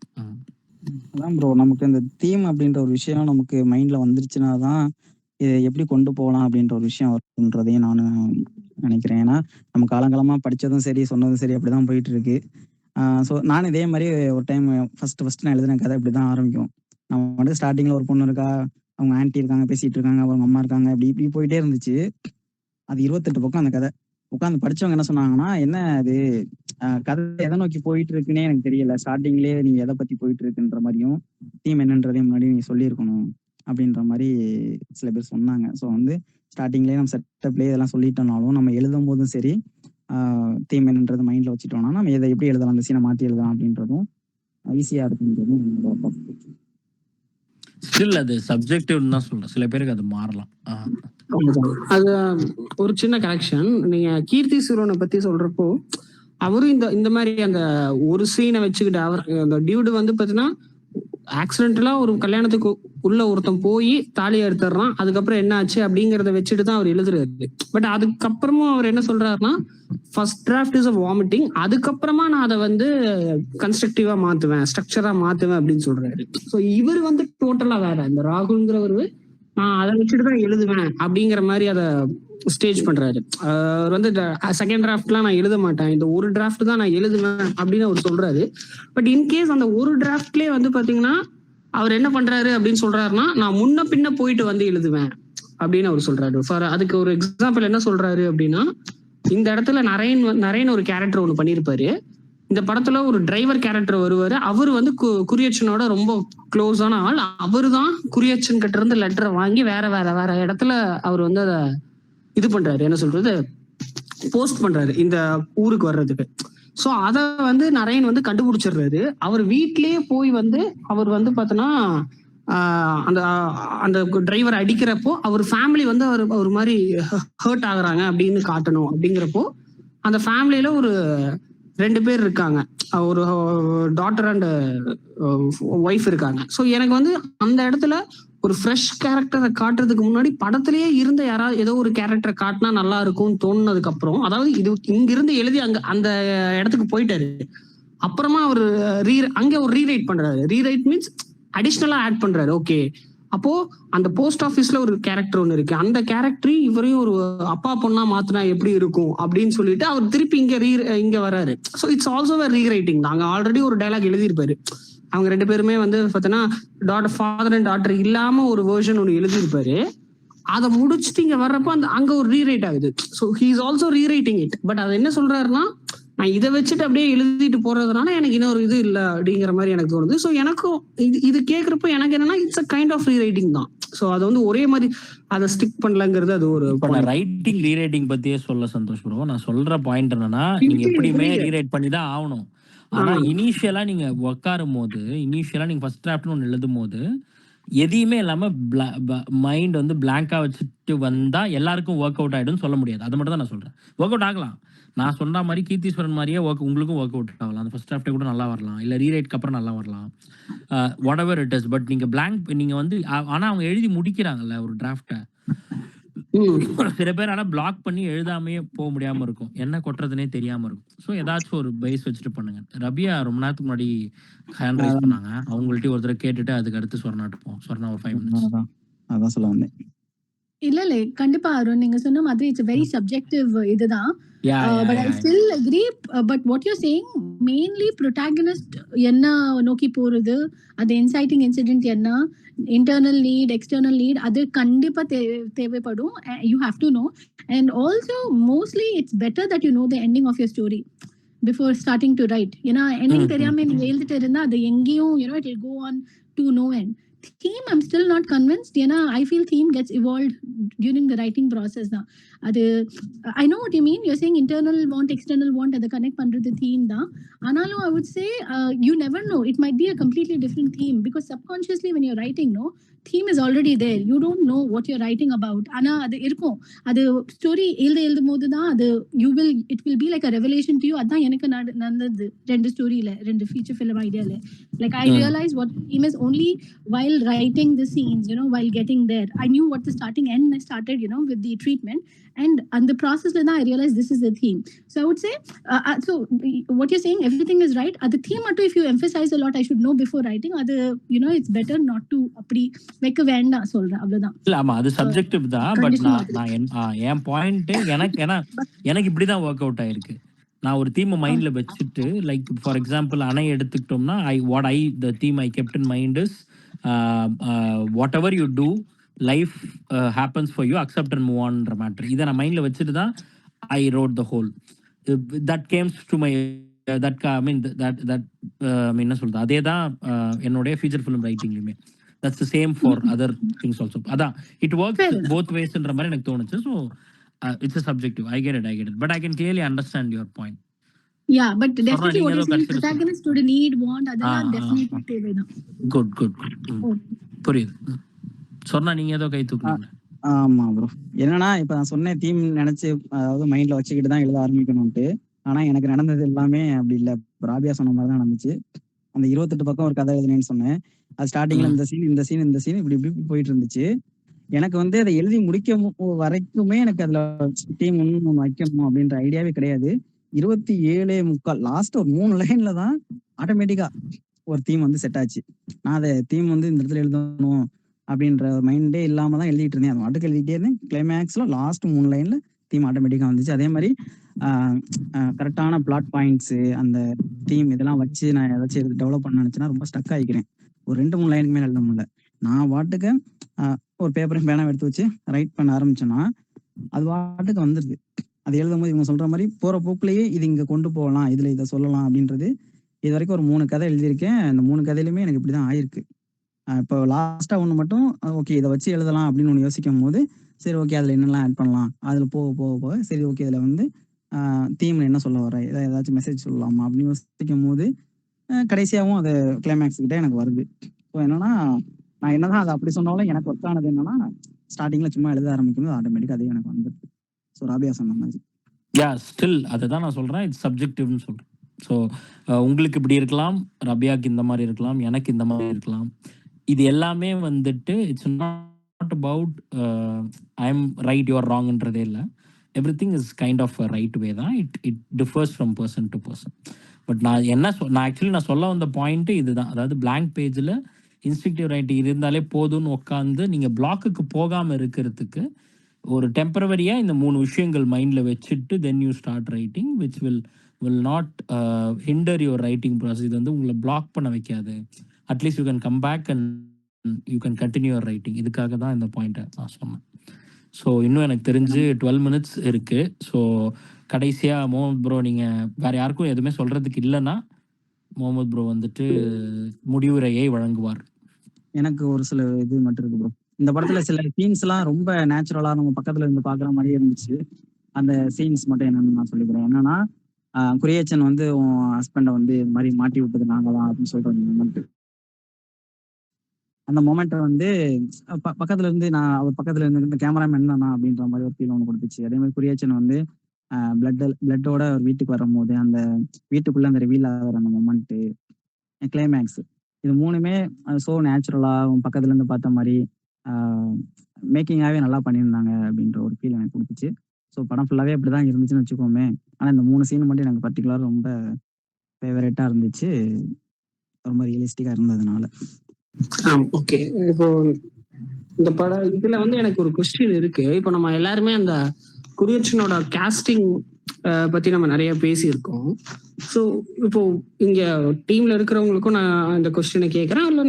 அதான் ப்ரோ, நமக்கு இந்த தீம் அப்படின்ற ஒரு விஷயம் நமக்கு மைண்ட்ல வந்துருச்சுன்னா தான் இதை எப்படி கொண்டு போகலாம் அப்படின்ற ஒரு விஷயம் வருன்றதையும் நான் நினைக்கிறேன். ஏன்னா நம்ம காலங்காலமா படிச்சதும் சரி சொன்னதும் சரி அப்படிதான் போயிட்டு இருக்கு. ஸோ நான் இதே மாதிரி ஒரு டைம் ஃபர்ஸ்ட் நான் எழுதின கதை இப்படி தான் ஆரம்பிக்கும். நம்ம வந்து ஸ்டார்டிங்ல ஒரு பொண்ணு இருக்கா, அவங்க ஆன்ட்டி இருக்காங்க, பேசிட்டு இருக்காங்க, அவங்க அம்மா இருக்காங்க, இப்படி போயிட்டே இருந்துச்சு. அது 28 பக்கம் அந்த கதை. உட்காந்து படிச்சவங்க என்ன சொன்னாங்கன்னா, என்ன அது கதை எதை நோக்கி போயிட்டு இருக்குன்னே எனக்கு தெரியல, ஸ்டார்டிங்லேயே நீ எதை பத்தி போயிட்டு இருக்குன்ற மாதிரியும் தீம் என்னன்றதையும் முன்னாடி நீ சொல்லியிருக்கணும் அப்படின்ற மாதிரி சில பேர் சொன்னாங்க. ஸோ வந்து ஸ்டார்டிங்லேயே நம்ம செட்டப்லேயே இதெல்லாம் சொல்லிட்டோம்னாலும் நம்ம எழுதும் போதும் சரி தீம் என்னன்றது மைண்ட்ல வச்சுட்டோம்னா நம்ம எதை எப்படி எழுதலாம், அந்த சீனை மாற்றி எழுதலாம் அப்படின்றதும் ஈஸியாக இருக்குன்றதும் ஸ்டில் அது சப்ஜெக்டிவ்னு தான் சொல்றேன். சில பேருக்கு அது மாறலாம். அது ஒரு சின்ன கரெக்ஷன். நீங்க கீர்த்திஸ்வரனை பத்தி சொல்றப்போ அவரும் இந்த மாதிரி அந்த ஒரு சீனை வச்சுக்கிட்டு அவர் அந்த டியூடு வந்து பாத்தீங்கன்னா ஆக்சிடென்டலா ஒரு கல்யாணத்துக்கு உள்ள ஒருத்தன் போய் தாலியை எடுத்துடுறான். அதுக்கப்புறம் என்ன ஆச்சு அப்படிங்கறத வச்சுட்டு தான் அவர் எழுதுறாரு. பட் அதுக்கப்புறமும் அவர் என்ன சொல்றாருன்னா, first draft is a vomiting, அதுக்கப்புறமா நான் அதை வந்து கன்ஸ்ட்ரக்டிவா மாத்துவேன், ஸ்ட்ரக்சரா மாத்துவேன் அப்படின்னு சொல்றாரு. ஸோ இவர் வந்து டோட்டலா வேற. இந்த ராகுல்ங்கிறவரு நான் அதை வச்சுட்டு தான் எழுதுவேன் அப்படிங்கிற மாதிரி அதை ஸ்டேஜ் பண்றாரு. அவர் வந்து செகண்ட் டிராஃப்ட்லாம் நான் எழுத மாட்டேன், இந்த ஒரு டிராஃப்ட் தான் நான் எழுதுவேன் அப்படின்னு அவர் சொல்றாரு. பட் இன்கேஸ் அந்த ஒரு டிராஃப்ட்லயே வந்து பாத்தீங்கன்னா அவர் என்ன பண்றாரு அப்படின்னு சொல்றாருன்னா, நான் முன்ன பின்ன போயிட்டு வந்து எழுதுவேன் அப்படின்னு அவர் சொல்றாரு. ஃபார் அதுக்கு ஒரு எக்ஸாம்பிள் என்ன சொல்றாரு அப்படின்னா, இந்த இடத்துல நரேன் ஒரு கேரக்டர் ஒண்ணு பண்ணியிருப்பாரு. இந்த படத்துல ஒரு டிரைவர் கேரக்டர் வருவாரு. அவர் வந்து குரியச்சனோட ரொம்ப க்ளோஸான ஆள். அவரு தான் குரியச்சன் கிட்ட இருந்து லெட்டரை வாங்கி வேற இடத்துல அவர் வந்து அதை இது பண்றாரு, என்ன சொல்றது, போஸ்ட் பண்றாரு இந்த ஊருக்கு வர்றதுக்கு. சோ அத வந்து நரேன் வந்து கண்டுபிடிச்சிடுறாரு. அவர் வீட்லயே போய் வந்து அவர் வந்து பாத்தீங்கன்னா அந்த டிரைவர் அடிக்கிறப்போ அவர் ஃபேமிலி வந்து ஒரு மாதிரி ஹர்ட் ஆகுறாங்க அப்படின்னு காட்டணும். அப்படிங்கிறப்போ அந்த ஃபேமிலியில ஒரு 2 பேர் இருக்காங்க, ஒரு டாட்டர் அண்ட் ஒய்ஃப் இருக்காங்க. ஸோ எனக்கு வந்து அந்த இடத்துல ஒரு ஃப்ரெஷ் கேரக்டரை காட்டுறதுக்கு முன்னாடி படத்திலேயே இருந்த யாராவது ஏதோ ஒரு கேரக்டரை காட்டினா நல்லா இருக்கும்னு தோணுனதுக்கு அப்புறம், அதாவது இது இங்கிருந்து எழுதி அந்த இடத்துக்கு போயிட்டாரு. அப்புறமா அவர் அங்கே ஒரு ரீரைட் பண்றாரு. ரீரைட் மீன்ஸ் அடிஷ்னலா ஆட் பண்றாரு. ஓகே, அப்போ அந்த போஸ்ட் ஆஃபீஸ்ல ஒரு கேரக்டர் ஒன்று இருக்கு, அந்த கேரக்டர் இவரையும் ஒரு அப்பா பொண்ணா மாத்தினா எப்படி இருக்கும் அப்படின்னு சொல்லிட்டு அவர் திருப்பி இங்க வராரு. So it's also rewriting. நாங்க ஆல்ரெடி ஒரு டைலாக் எழுதியிருப்பாரு. அவங்க 2 பேருமே வந்து பார்த்தீங்கன்னா ஃபாதர் அண்ட் டாட்டர் இல்லாம ஒரு வேர்ஷன் ஒன்று எழுதியிருப்பாரு. அதை முடிச்சுட்டு இங்க வர்றப்ப அங்க ஒரு ரீரைட் ஆகுது. So he is also rewriting it. But அது என்ன சொல்றாருன்னா, நான் இதை வச்சுட்டு அப்படியே எழுதிட்டு போறதுனால எனக்கு இன்னொரு இது இல்லை அப்படிங்கிற மாதிரி எனக்கு தோணுது. ஸோ எனக்கும் இது கேட்கறப்ப எனக்கு என்னன்னா it's a kind of rewriting தான். ஸோ அது வந்து ஒரே மாதிரி அதை ஸ்டிக் பண்ணலங்கிறது அது ஒரு ரைட்டிங் ரீரைட்டிங் பத்தியே சொல்ல சந்தோஷ் ப்ரோ. நான் சொல்ற பாயிண்ட் என்னன்னா, நீங்க எப்படியுமே ரீரைட் பண்ணி தான் ஆகணும். ஆனா இனிஷியலா நீங்க உட்காரும் போது, இனிஷியலா நீங்க ஃபர்ஸ்ட் டிராஃப்ட்னு ஒன்று எழுதும் போது எதையுமே இல்லாம மைண்ட் வந்து பிளாங்கா வச்சுட்டு வந்தா எல்லாருக்கும் ஒர்க் அவுட் ஆயிடும் சொல்ல முடியாது. அது மட்டும் தான் நான் சொல்றேன். ஒர்க் அவுட் ஆகலாம். நான் சொன்ன மாதிரி கீர்த்திஸ்வரன் மாதிரியே உங்களுக்கும் ஒர்க் அவுட் ஆகலாம். அந்த ஃபர்ஸ்ட் டிராஃப்டே கூட நல்லா வரலாம், இல்லை ரீரைட்க்கு அப்புறம் நல்லா வரலாம், what ever it is. But நீங்க பிளாங்க் நீங்க வந்து ஆனா அவங்க எழுதி முடிக்கிறாங்கல்ல ஒரு டிராஃப்டை. சில பேர் ஆனா பிளாக் பண்ணி எழுதாமையே போக முடியாம இருக்கும், என்ன கொட்டுறதுனே தெரியாம இருக்கும். ஸோ ஏதாச்சும் ஒரு பேஸ் வச்சுட்டு பண்ணுங்க. ரபியா ரொம்ப நேரத்துக்கு முன்னாடி ஹேண்ட் ரைஸ் பண்ணாங்க, அவங்கள்ட்ட ஒருத்தர் கேட்டுட்டு அதுக்கு அடுத்து சொர்ணா ஒரு 5 minutes. அதான் சொல்ல வந்தேன். இல்ல கண்டிப்பா அருண், நீங்க சொன்ன மாதிரி இட்ஸ் வெரி சப்ஜெக்டிவ் இதுதான். But I still agree. But what you're saying, mainly protagonist என்ன நோக்கி போறது, அது inciting incident என்ன, internal lead, external lead, அது கண்டிப்பா தேவைப்படும். You have to know. And also mostly it's better that you know the ending of your story before starting to write. ஏன்னா ending தெரியாம நீங்க எழுதிட்டு இருந்தா அது எங்கேயும் it will go on to no end. Theme I'm still not convinced. ஏன்னா I feel theme gets evolved during the writing process தான். அது I know what you mean. You're saying internal want, external want, அதை connect பண்றது theme தான். ஆனாலும் I would say you never know. It might be a completely different theme because subconsciously when you're writing, theme is already there. You don't know what you're writing about. ஆனா அது இருக்கும். அது ஸ்டோரி எழுதும் போது தான் அது it will be like a revelation to you. அதான் எனக்கு நடந்தது 2 ஸ்டோரியில, 2 feature film ஐடியால. Like I realized what theme is only while writing the scenes, while getting there. I knew what the starting end I started, with the treatment. And the process la I realized this is the theme. So I would say, so what you're saying, everything is right. The theme attu if you emphasize a lot, I should know before writing. It's better not to அப்படி வைக்க வேண்டாம் சொல்றேன், அவ்வளவுதான். இல்ல ஆமா அது சப்ஜெக்டிவ் தான். பட் நான் என் பாயிண்ட் எனக்கு இப்படிதான் ஒர்க் அவுட் ஆயிருக்கு. நான் ஒரு தீமை மைண்ட்ல வச்சுட்டு, லைக் ஃபார் எக்ஸாம்பிள் அணை எடுத்துக்கிட்டோம்னா, the theme I kept in mind is whatever you do life happens for you, accept and move ஆன்ன்ற மேட்டர். இதை நான் மைண்ட்ல வச்சுட்டு தான் I wrote the whole. That comes to my என்ன சொல்றது, அதே தான் என்னுடைய ஃபீச்சர் ஃபிலிம் ரைட்டிங்லையுமே. That's the same for other things also. அதான் it works both ways ன்ற மாதிரி எனக்கு தோணுச்சு. So it's a subjective. I get it. But I can clearly understand your point. Yeah, but definitely what you're saying, protagonist would need, want, அதெல்லாம் definitely தேவைதான். Good. புரியுது. சொன்னா நீங்க ஏதோ கை தூக்குறீங்க. ஆமா ப்ரோ, என்னன்னா இப்ப நான் சொன்ன தீம் நினைச்சு அதாவது மைண்ட்ல வச்சுக்கிட்டு தான் எழுத ஆரம்பிக்கணும்ட்டு. ஆனா எனக்கு நடந்தது எல்லாமே அப்படி இல்ல. ராபியா சொன்ன மாதிரி தான் நடந்துச்சு. அந்த 28 பக்கம் ஒரு கதை எழுதுனேன்னு சொன்னேன். அது ஸ்டார்டிங்ல இந்த சீன் இப்படி போயிட்டு இருந்துச்சு. எனக்கு வந்து அதை எழுதி முடிக்க வரைக்குமே எனக்கு அதுல டீம் ஒண்ணு வைக்கணும் அப்படின்ற ஐடியாவே கிடையாது. 27.75 லாஸ்ட் ஒரு 3 லைன்ல தான் ஆட்டோமேட்டிக்கா ஒரு தீம் வந்து செட் ஆச்சு. நான் அதை தீம் வந்து இந்த இடத்துல எழுதணும் அப்படின்ற மைண்டே இல்லாம தான் எழுதிட்டு இருந்தேன். அது மட்டும் எழுதிட்டே இருந்தேன். கிளைமேக்ஸ்ல லாஸ்ட் 3 லைன்ல தீம் ஆட்டோமேட்டிக்கா வந்துச்சு. அதே மாதிரி கரெக்டான பிளாட் பாயிண்ட்ஸ், அந்த தீம் இதெல்லாம் வச்சு நான் ஏதாச்சும் டெவலப் பண்ண நினைச்சேன்னா ரொம்ப ஸ்டக் ஆகிக்கிறேன். ஒரு 2-3 லைனுக்கு மேல எழுத முடியல. நான் பாட்டுக்கு ஒரு பேப்பரையும் பேனா எடுத்து வச்சு ரைட் பண்ண ஆரம்பிச்சேன்னா அது பாட்டுக்கு வந்துருது. அது எழுதும் போது இவங்க சொல்ற மாதிரி போற போக்குலயே இது இங்க கொண்டு போகலாம், இதுல இதை சொல்லலாம் அப்படின்றது. இது வரைக்கும் ஒரு 3 கதை எழுதியிருக்கேன். அந்த 3 கதையிலுமே எனக்கு இப்படிதான் ஆயிருக்கு. இப்போ லாஸ்டா ஒண்ணு மட்டும் ஓகே இதை வச்சு எழுதலாம் அப்படின்னு ஒண்ணு யோசிக்கும் போது, சரி ஓகே அதுல என்னெல்லாம் ஆட் பண்ணலாம், அதுல போக சரி ஓகே இதுல வந்து தீம்ல என்ன சொல்ல வர, ஏதாச்சும் மெசேஜ் சொல்லலாமா அப்படின்னு யோசிக்கும் போது கடைசியாகவும் அது கிளைமேக்ஸ் கிட்ட எனக்கு வருது. ஸோ என்னன்னா நான் என்னதான் அதை அப்படி சொன்னாலும் எனக்கு ஒர்க் ஆனது என்னன்னா ஸ்டார்டிங்ல சும்மா எழுத ஆரம்பிக்கும்போது ஆட்டோமேட்டிக்கா அதே எனக்கு வந்துருக்கு. ஸோ ராபியா சொன்ன மாதிரி ஸ்டில் அதை தான் நான் சொல்றேன், இட்ஸ் சப்ஜெக்டிவ்னு சொல்றேன். ஸோ உங்களுக்கு இப்படி இருக்கலாம், ரபியாக்கு இந்த மாதிரி இருக்கலாம், எனக்கு இந்த மாதிரி இருக்கலாம். இது எல்லாமே வந்துட்டு it's not about I am right you are ராங்ன்றதே இல்லை. Everything is kind of right way தான். It differs from person to person. But நான் ஆக்சுவலி நான் சொல்ல வந்த பாயிண்ட்டு இதுதான். அதாவது பிளாங்க் பேஜில் இன்ஸ்ட்ரக்டிவ் ரைட்டிங் இருந்தாலே போதும்னு உட்காந்து நீங்கள் பிளாக்குக்கு போகாமல் இருக்கிறதுக்கு ஒரு டெம்பரவரியாக இந்த 3 விஷயங்கள் மைண்டில் வச்சுட்டு then you start writing which will not hinder your writing process. இது வந்து உங்களை பிளாக் பண்ண வைக்காது. At least you can come back and you can continue your writing. இதுக்காக தான் இந்த பாயிண்ட்டை நான் சொன்னேன். ஸோ இன்னும் எனக்கு தெரிஞ்சு 12 minutes இருக்குது. ஸோ கடைசியாக முகமது ப்ரோ, நீங்கள் வேறு யாருக்கும் எதுவுமே சொல்கிறதுக்கு இல்லைன்னா முகமது ப்ரோ வந்துட்டு முடிவுரையை வழங்குவார். எனக்கு ஒரு சில இது மட்டும் இருக்கு ப்ரோ. இந்த படத்துல சில சீன்ஸ் எல்லாம் ரொம்ப நேச்சுரலா நம்ம பக்கத்துல இருந்து பாக்குற மாதிரியே இருந்துச்சு. அந்த சீன்ஸ் மட்டும் என்னன்னு நான் சொல்லிக்கிறேன். என்னன்னா குரியச்சன் வந்து உன் ஹஸ்பண்டை வந்து இது மாதிரி மாட்டி விட்டது நாங்க தான் அப்படின்னு சொல்ற அந்த மொமெண்ட் வந்து பக்கத்துல இருந்து நான் அவர் பக்கத்துல இருந்து கேமராமேன் தானா அப்படின்ற மாதிரி ஒரு ஃபீல் ஒன்று கொடுத்துச்சு. அதே மாதிரி குரியச்சன் வந்து பிளட்டோட ஒரு வீட்டுக்கு வரும்போது அந்த வீட்டுக்குள்ள அந்த ரிவீல் ஆகிற அந்த மொமெண்ட், கிளைமேக்ஸ், இது 3மே ஸோ நேச்சுரலா பக்கத்துல இருந்து பார்த்த மாதிரி மேக்கிங்காகவே நல்லா பண்ணியிருந்தாங்க அப்படின்ற ஒரு ஃபீல் எனக்கு கொடுத்துச்சு. ஸோ படம் ஃபுல்லாகவே அப்படி தான் இருந்துச்சுன்னு வச்சுக்கோமே. ஆனால் இந்த 3 சீன் மட்டும் எனக்கு பர்டிகுலராக ரொம்ப ஃபேவரட்டாக இருந்துச்சு, ரொம்ப ரியலிஸ்டிக்காக இருந்ததுனால. ஓகே, இப்போ இந்த படம் இதுல வந்து எனக்கு ஒரு கொஸ்டின் இருக்கு. இப்போ நம்ம எல்லாருமே அந்த குரியச்சனோட காஸ்டிங் பத்தி நம்ம நிறைய பேசியிருக்கோம். ஸோ இப்போ இங்க டீம்ல இருக்கிறவங்களுக்கும் நான் இந்த கொஸ்டினை கேட்கறேன், இல்லை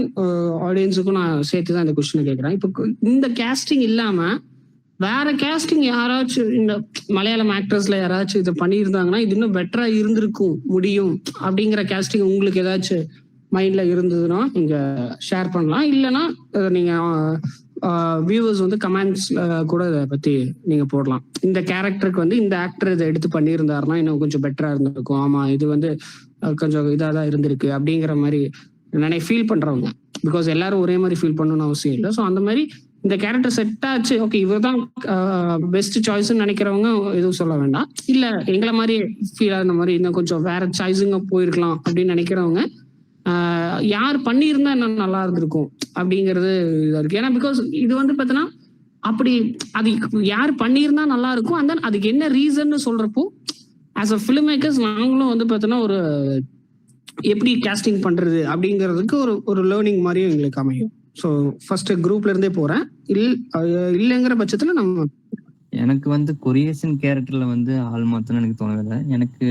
ஆடியன்ஸுக்கும் நான் சேர்த்து தான் இந்த கொஸ்டினை கேட்கறேன். இப்போ இந்த காஸ்டிங் இல்லாம வேற காஸ்டிங் யாராச்சும் இந்த மலையாளம் ஆக்டர்ஸ்ல யாராச்சும் இதை பண்ணியிருந்தாங்கன்னா இது இன்னும் பெட்டரா இருந்திருக்கும் முடியும் அப்படிங்கிற காஸ்டிங் உங்களுக்கு ஏதாச்சும் மைண்ட்ல இருந்ததுன்னா நீங்க ஷேர் பண்ணலாம். இல்லைன்னா நீங்க வியூவர்ஸ் வந்து கமெண்ட்ஸ்ல கூட இதை பத்தி நீங்க போடலாம். இந்த கேரக்டருக்கு வந்து இந்த ஆக்டர் இதை எடுத்து பண்ணியிருந்தாருன்னா இன்னும் கொஞ்சம் பெட்டரா இருந்திருக்கும், ஆமா இது வந்து கொஞ்சம் இதாக தான் இருந்திருக்கு அப்படிங்கிற மாதிரி நிறைய ஃபீல் பண்றவங்க. பிகாஸ் எல்லாரும் ஒரே மாதிரி ஃபீல் பண்ணணும்னு அவசியம் இல்லை. ஸோ அந்த மாதிரி இந்த கேரக்டர் செட் ஆச்சு, ஓகே இவர் தான் பெஸ்ட் சாய்ஸ்ன்னு நினைக்கிறவங்க எதுவும் சொல்ல வேண்டாம். இல்ல எங்களை மாதிரி ஃபீல் ஆகுற மாதிரி இன்னும் கொஞ்சம் வேற சாய்ஸுங்க போயிருக்கலாம் அப்படின்னு நினைக்கிறவங்க யார் பண்ணியிருந்தா இன்னும் நல்லா இருந்திருக்கும் அப்படிங்கிறது இதா இருக்கு. ஏன்னா பிகாஸ் இது வந்து பார்த்தீங்கன்னா அப்படி அது யார் பண்ணியிருந்தா நல்லா இருக்கும், அண்ட் தென் அதுக்கு என்ன ரீசன்னு சொல்றப்போ ஆஸ் அ ஃபிலிம் மேக்கர்ஸ் நாங்களும் வந்து பார்த்தோன்னா ஒரு எப்படி காஸ்டிங் பண்றது அப்படிங்கிறதுக்கு ஒரு லேர்னிங் மாதிரியும் எங்களுக்கு அமையும். ஸோ ஃபர்ஸ்ட் குரூப்ல இருந்தே போறேன். இல்லைங்கிற பட்சத்துல நம்ம எனக்கு வந்து கொரியேஷன் கேரக்டர்ல வந்து ஆள் மாத்தணும்னு எனக்கு தோணவில்லை. எனக்கு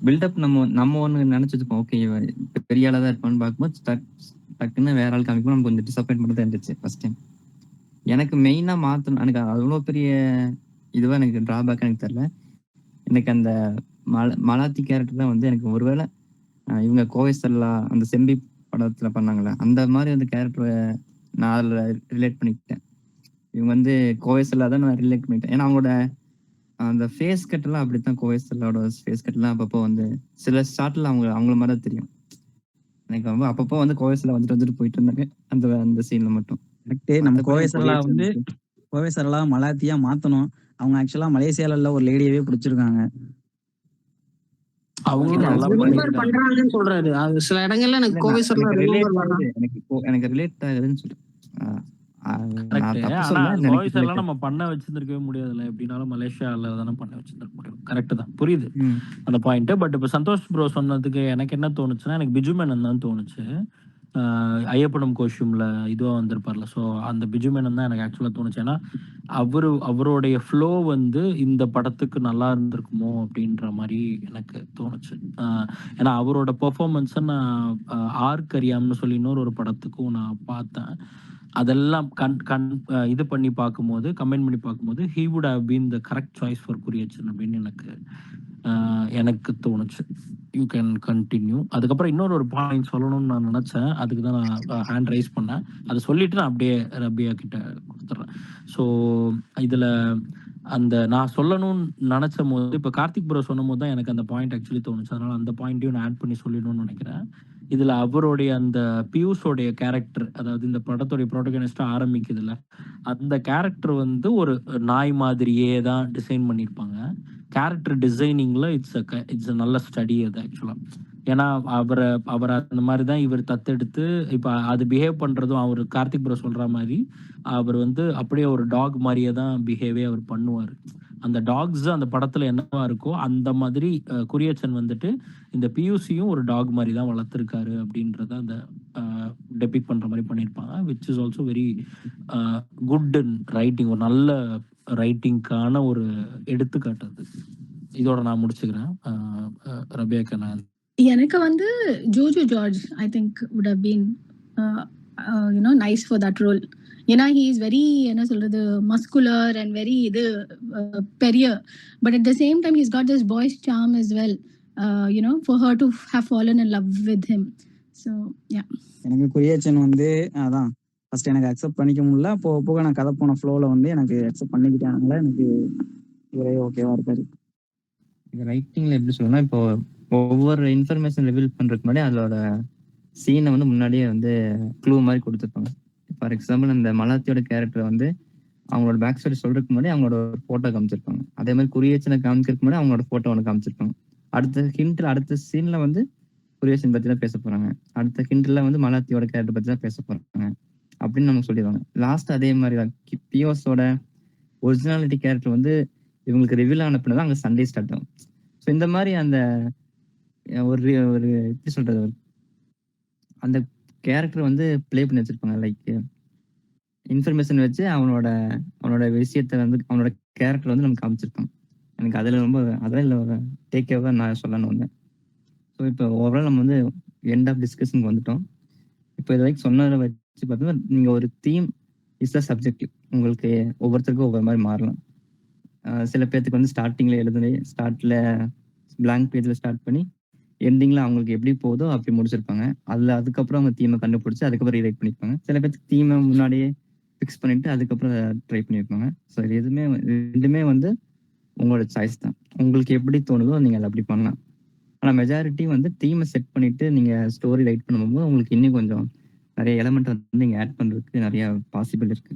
பில்டப் நம்ம ஒன்று நினைச்சிருப்போம், ஓகே பெரிய ஆளாக தான் இருப்பான்னு பார்க்கும்போது டக்குன்னு வேற ஆள் காமிக்கும், நமக்கு கொஞ்சம் டிசப்பாயின்மெண்ட் தான் இருந்துச்சு ஃபர்ஸ்ட் டைம். எனக்கு மெயினாக மாற்றணும், எனக்கு அவ்வளோ பெரிய இதுவாக எனக்கு ட்ராபேக் எனக்கு தெரியல. எனக்கு அந்த மலாத்தி கேரக்டர் தான் வந்து எனக்கு ஒருவேளை இவங்க கோவைசல்லா அந்த செம்பி படத்தில் பண்ணாங்களே அந்த மாதிரி அந்த கேரக்டரை நான் அதில் ரிலேட் பண்ணிக்கிட்டேன். இவங்க வந்து கோவைசல்லா தான் நான் ரிலேட் பண்ணிட்டேன். ஏன்னா அவங்களோட அந்த ஃபேஸ் கட்டெல்லாம் அப்படித்தான், கோவைசல்லாவோட ஃபேஸ் கட்டெல்லாம் அப்பப்போ வந்து சில ஷார்ட்ல அவங்கள மாதிரி தான் தெரியும் எனக்கு. ரொம்ப அப்பப்போ வந்து கோவைசல்லா வந்துட்டு போயிட்டு இருந்தாங்க அந்த சீன்ல மட்டும். நம்ம கோவைசல்லா மலாத்தியா மாத்தணும். அவங்க ஆக்சுவலா மலேசியால ஒரு லேடியவே பிடிச்சிருக்காங்க. பண்றாங்கன்னு சொல்றாரு. அது சில இடங்கள்ல எனக்கு கோவைசல்லா எனக்கு ரிலேட் ஆகுதுன்னு சொல்றேன். நம்ம பண்ண வச்சிருக்கவே முடியாதுல்ல, எப்படின்னாலும் மலேசியால தானே பண்ண வச்சிருக்க முடியும். கரெக்ட் தான், புரியுது அந்த பாயிண்ட். பட் இப்ப சந்தோஷ் ப்ரோ சொன்னதுக்கு எனக்கு என்ன தோணுச்சுன்னா, எனக்கு பிஜு மேனன் தான் தோணுச்சு. ஐயப்பனம் கோஷ்யூம்ல இதுவா வந்திருப்பார்ல, ஸோ அந்த பிஜு மேனன் தான் எனக்கு ஆக்சுவலா தோணுச்சு. ஏன்னா அவருடைய ஃப்ளோ வந்து இந்த படத்துக்கு நல்லா இருந்திருக்குமோ அப்படின்ற மாதிரி எனக்கு தோணுச்சு. ஏன்னா அவரோட பெர்ஃபார்மன்ஸை நான் ஆர்க் அறியாம்னு சொல்லி இன்னொரு படத்துக்கும் நான் பார்த்தேன். அதெல்லாம் இது பண்ணி பார்க்கும்போது, கமெண்ட் பண்ணி பார்க்கும்போது he would have been the correct choice for குரியச்சன் அப்படின்னு எனக்கு தோணுச்சு. You can continue. அதுக்கப்புறம் இன்னொரு பாயிண்ட் சொல்லணும்னு நான் நினைச்சேன், அதுக்கு தான் நான் ஹேண்ட் ரைஸ் பண்ணேன். அதை சொல்லிட்டு நான் அப்படியே ரபியா கிட்ட கொடுத்துட்றேன். ஸோ இதுல அந்த நான் சொல்லணும்னு நினைச்ச போது, இப்போ கார்த்திக் ப்ரோ சொன்னும் போது தான் எனக்கு அந்த பாயிண்ட் ஆக்சுவலி தோணுச்சு. அதனால அந்த பாயிண்ட்டையும் நான் ஆட் பண்ணி சொல்லணும்னு நினைக்கிறேன். இதுல அவருடைய அந்த பியூஸோடைய கேரக்டர், அதாவது இந்த படத்துடைய ப்ரோட்டகனிஸ்டா ஆரம்பிக்குதுல, அந்த கேரக்டர் வந்து ஒரு நாய் மாதிரியே தான் டிசைன் பண்ணியிருப்பாங்க. கேரக்டர் டிசைனிங்ல இட்ஸ் நல்ல ஸ்டடி அது ஆக்சுவலா. ஏன்னா அவர் அந்த மாதிரி தான் இவர் தத்தெடுத்து இப்போ அது பிஹேவ் பண்றதும், அவர் கார்த்திக் ப்ரோ சொல்ற மாதிரி அவர் வந்து அப்படியே ஒரு டாக் மாதிரியே தான் பிஹேவே அவர் பண்ணுவார். அந்த டாக்ஸ் அந்த படத்துல என்னவா இருக்கோ அந்த மாதிரி குரியச்சன் வந்துட்டு இந்த பியூசியும் ஒரு டாக் மாதிரி தான் வளர்த்துருக்காரு அப்படின்றத அந்த டெபிக் பண்ற மாதிரி பண்ணியிருப்பாங்க. Which is also very good in writing, ஒரு நல்ல ரைட்டிங்கான ஒரு எடுத்துக்காட்டு அது. இதோட நான் முடிச்சுக்கிறேன். ரபியாக்கா, நான் எனக்கு வந்து Jojo George I think would have been nice for that role. ஏன்னா he is very என்ன சொல்றது muscular and very இது பெரிய, but at the same time he's got this boyish charm as well, for her to have fallen in love with him. So yeah, எனக்கு குரியச்சன் வந்து அதான் ஃபர்ஸ்ட் எனக்கு அக்செப்ட் பண்ணிக்க முடியல. போக நான் கதை போன ஃப்ளோல வந்து எனக்கு அக்செப்ட் பண்ணிக்கிட்டாங்களா, எனக்கு இவரே ஓகேவா இருக்காரு. ரைட்டிங்ல எப்படி சொல்லணும்னா, இப்போ ஒவ்வொரு இன்ஃபர்மேஷன் ரிவீல் பண்றதுக்கு முன்னாடி அதோட சீனை வந்து முன்னாடியே வந்து க்ளூ மாதிரி கொடுத்துருப்பாங்க. ஃபார் எக்ஸாம்பிள் அந்த மலாத்தியோட கேரக்டர் வந்து அவங்களோட பேக் ஸ்டோரி சொல்றதுக்கு முன்னாடி அவங்களோட போட்டோ காமிச்சிருப்பாங்க. அதே மாதிரி குரியேஷனை காமிக்கிறதுக்கு முன்னாடி அவங்களோட போட்டோ ஒன்று காமிச்சிருப்பாங்க. அடுத்த சீன்ல வந்து குரியேஷன் பத்தி தான் பேச போறாங்க. அடுத்த ஹிண்ட்ல வந்து மலாத்தியோட கேரக்டர் பத்தி தான் பேச போறாங்க அப்படின்னு நமக்கு சொல்லிடுவாங்க. லாஸ்ட் அதே மாதிரி தான் பியோஸோட ஒரிஜினாலிட்டி கேரக்டர் வந்து இவங்களுக்கு ரிவீல் ஆன பின்னாடி தான் அங்கே சண்டே ஸ்டார்ட் ஆகும். ஸோ இந்த மாதிரி அந்த ஒரு எப்படி சொல்றது, அந்த கேரக்டர் வந்து பிளே பண்ணி வச்சிருப்பாங்க. லைக் இன்ஃபர்மேஷன் வச்சு அவனோட விஷயத்த வந்து அவனோட கேரக்டர் வந்து நமக்கு காமிச்சிருப்பான். எனக்கு அதில் ஒரு டேக் அவே நான் சொல்லணும் வந்தேன். ஸோ இப்போ ஓவரால் நம்ம வந்து எண்ட் ஆஃப் டிஸ்கஷனுக்கு வந்துட்டோம். இப்போ இது வரைக்கும் சொன்னதை வச்சு பார்த்தோம்னா நீங்கள் ஒரு தீம் இஸ் த சப்ஜெக்ட். உங்களுக்கு ஒவ்வொருத்தருக்கும் ஒவ்வொரு மாதிரி மாறலாம். சில பேர்த்துக்கு வந்து ஸ்டார்ட்ல பிளாங்க் பேஜில் ஸ்டார்ட் பண்ணி எண்டிங்கில் அவங்களுக்கு எப்படி போதோ அப்படி முடிச்சிருப்பாங்க. அதுக்கப்புறம் அவங்க தீமை கண்டுபிடிச்சி அதுக்கப்புறம் ரீரைட் பண்ணியிருப்பாங்க. சில பேர்த்துக்கு தீமை முன்னாடியே ஃபிக்ஸ் பண்ணிட்டு அதுக்கப்புறம் ட்ரை பண்ணியிருப்பாங்க. ஸோ இது ரெண்டுமே வந்து உங்களோட சாய்ஸ் தான். உங்களுக்கு எப்படி தோணுதோ நீங்கள் அதை அப்படி பண்ணலாம். ஆனால் மெஜாரிட்டி வந்து தீமை செட் பண்ணிட்டு நீங்கள் ஸ்டோரி ரைட் பண்ணும்போது உங்களுக்கு இன்னும் கொஞ்சம் நிறைய எலமெண்ட் வந்து நீங்கள் ஆட் பண்ணுறதுக்கு நிறைய பாசிபிள் இருக்கு.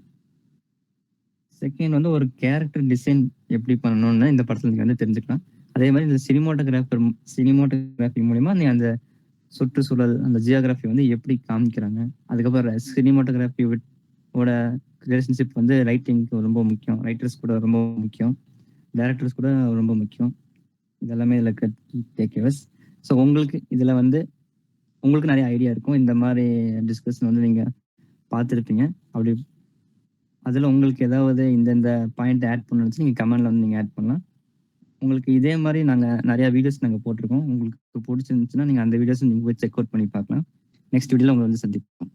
செகண்ட் வந்து ஒரு கேரக்டர் டிசைன் எப்படி பண்ணணும்னு இந்த படத்தில் நீங்கள் வந்து தெரிஞ்சுக்கலாம். அதே மாதிரி இந்த சினிமோட்டோகிராஃபி மூலிமா நீங்கள் அந்த சுற்றுச்சூழல் அந்த ஜியோகிராஃபி வந்து எப்படி காமிக்கிறாங்க. அதுக்கப்புறம் சினிமோட்டோகிராஃபியோட ரிலேஷன்ஷிப் வந்து ரைட்டிங்க்கு ரொம்ப முக்கியம். ரைட்டர்ஸ் கூட ரொம்ப முக்கியம். டைரக்டர்ஸ் கூட ரொம்ப முக்கியம். இதெல்லாமே இதில் டேக்அவேஸ். ஸோ இதில் வந்து உங்களுக்கு நிறைய ஐடியா இருக்கும். இந்த மாதிரி டிஸ்கஷன் வந்து நீங்கள் பார்த்துருப்பீங்க. அப்படி அதில் உங்களுக்கு ஏதாவது இந்த பாயிண்ட் ஆட் பண்ணணும்னு நீங்கள் கமெண்ட்ல வந்து நீங்கள் ஆட் பண்ணலாம். உங்களுக்கு இதே மாதிரி நாங்கள் நிறையா வீடியோஸ் நாங்கள் போட்டிருக்கோம். உங்களுக்கு பிடிச்சிருந்துச்சுன்னா நீங்கள் அந்த வீடியோஸ் நீங்கள் போய் செக் அவுட் பண்ணி பார்க்கலாம். நெக்ஸ்ட் வீடியோவில் உங்களை வந்து சந்திப்போம்.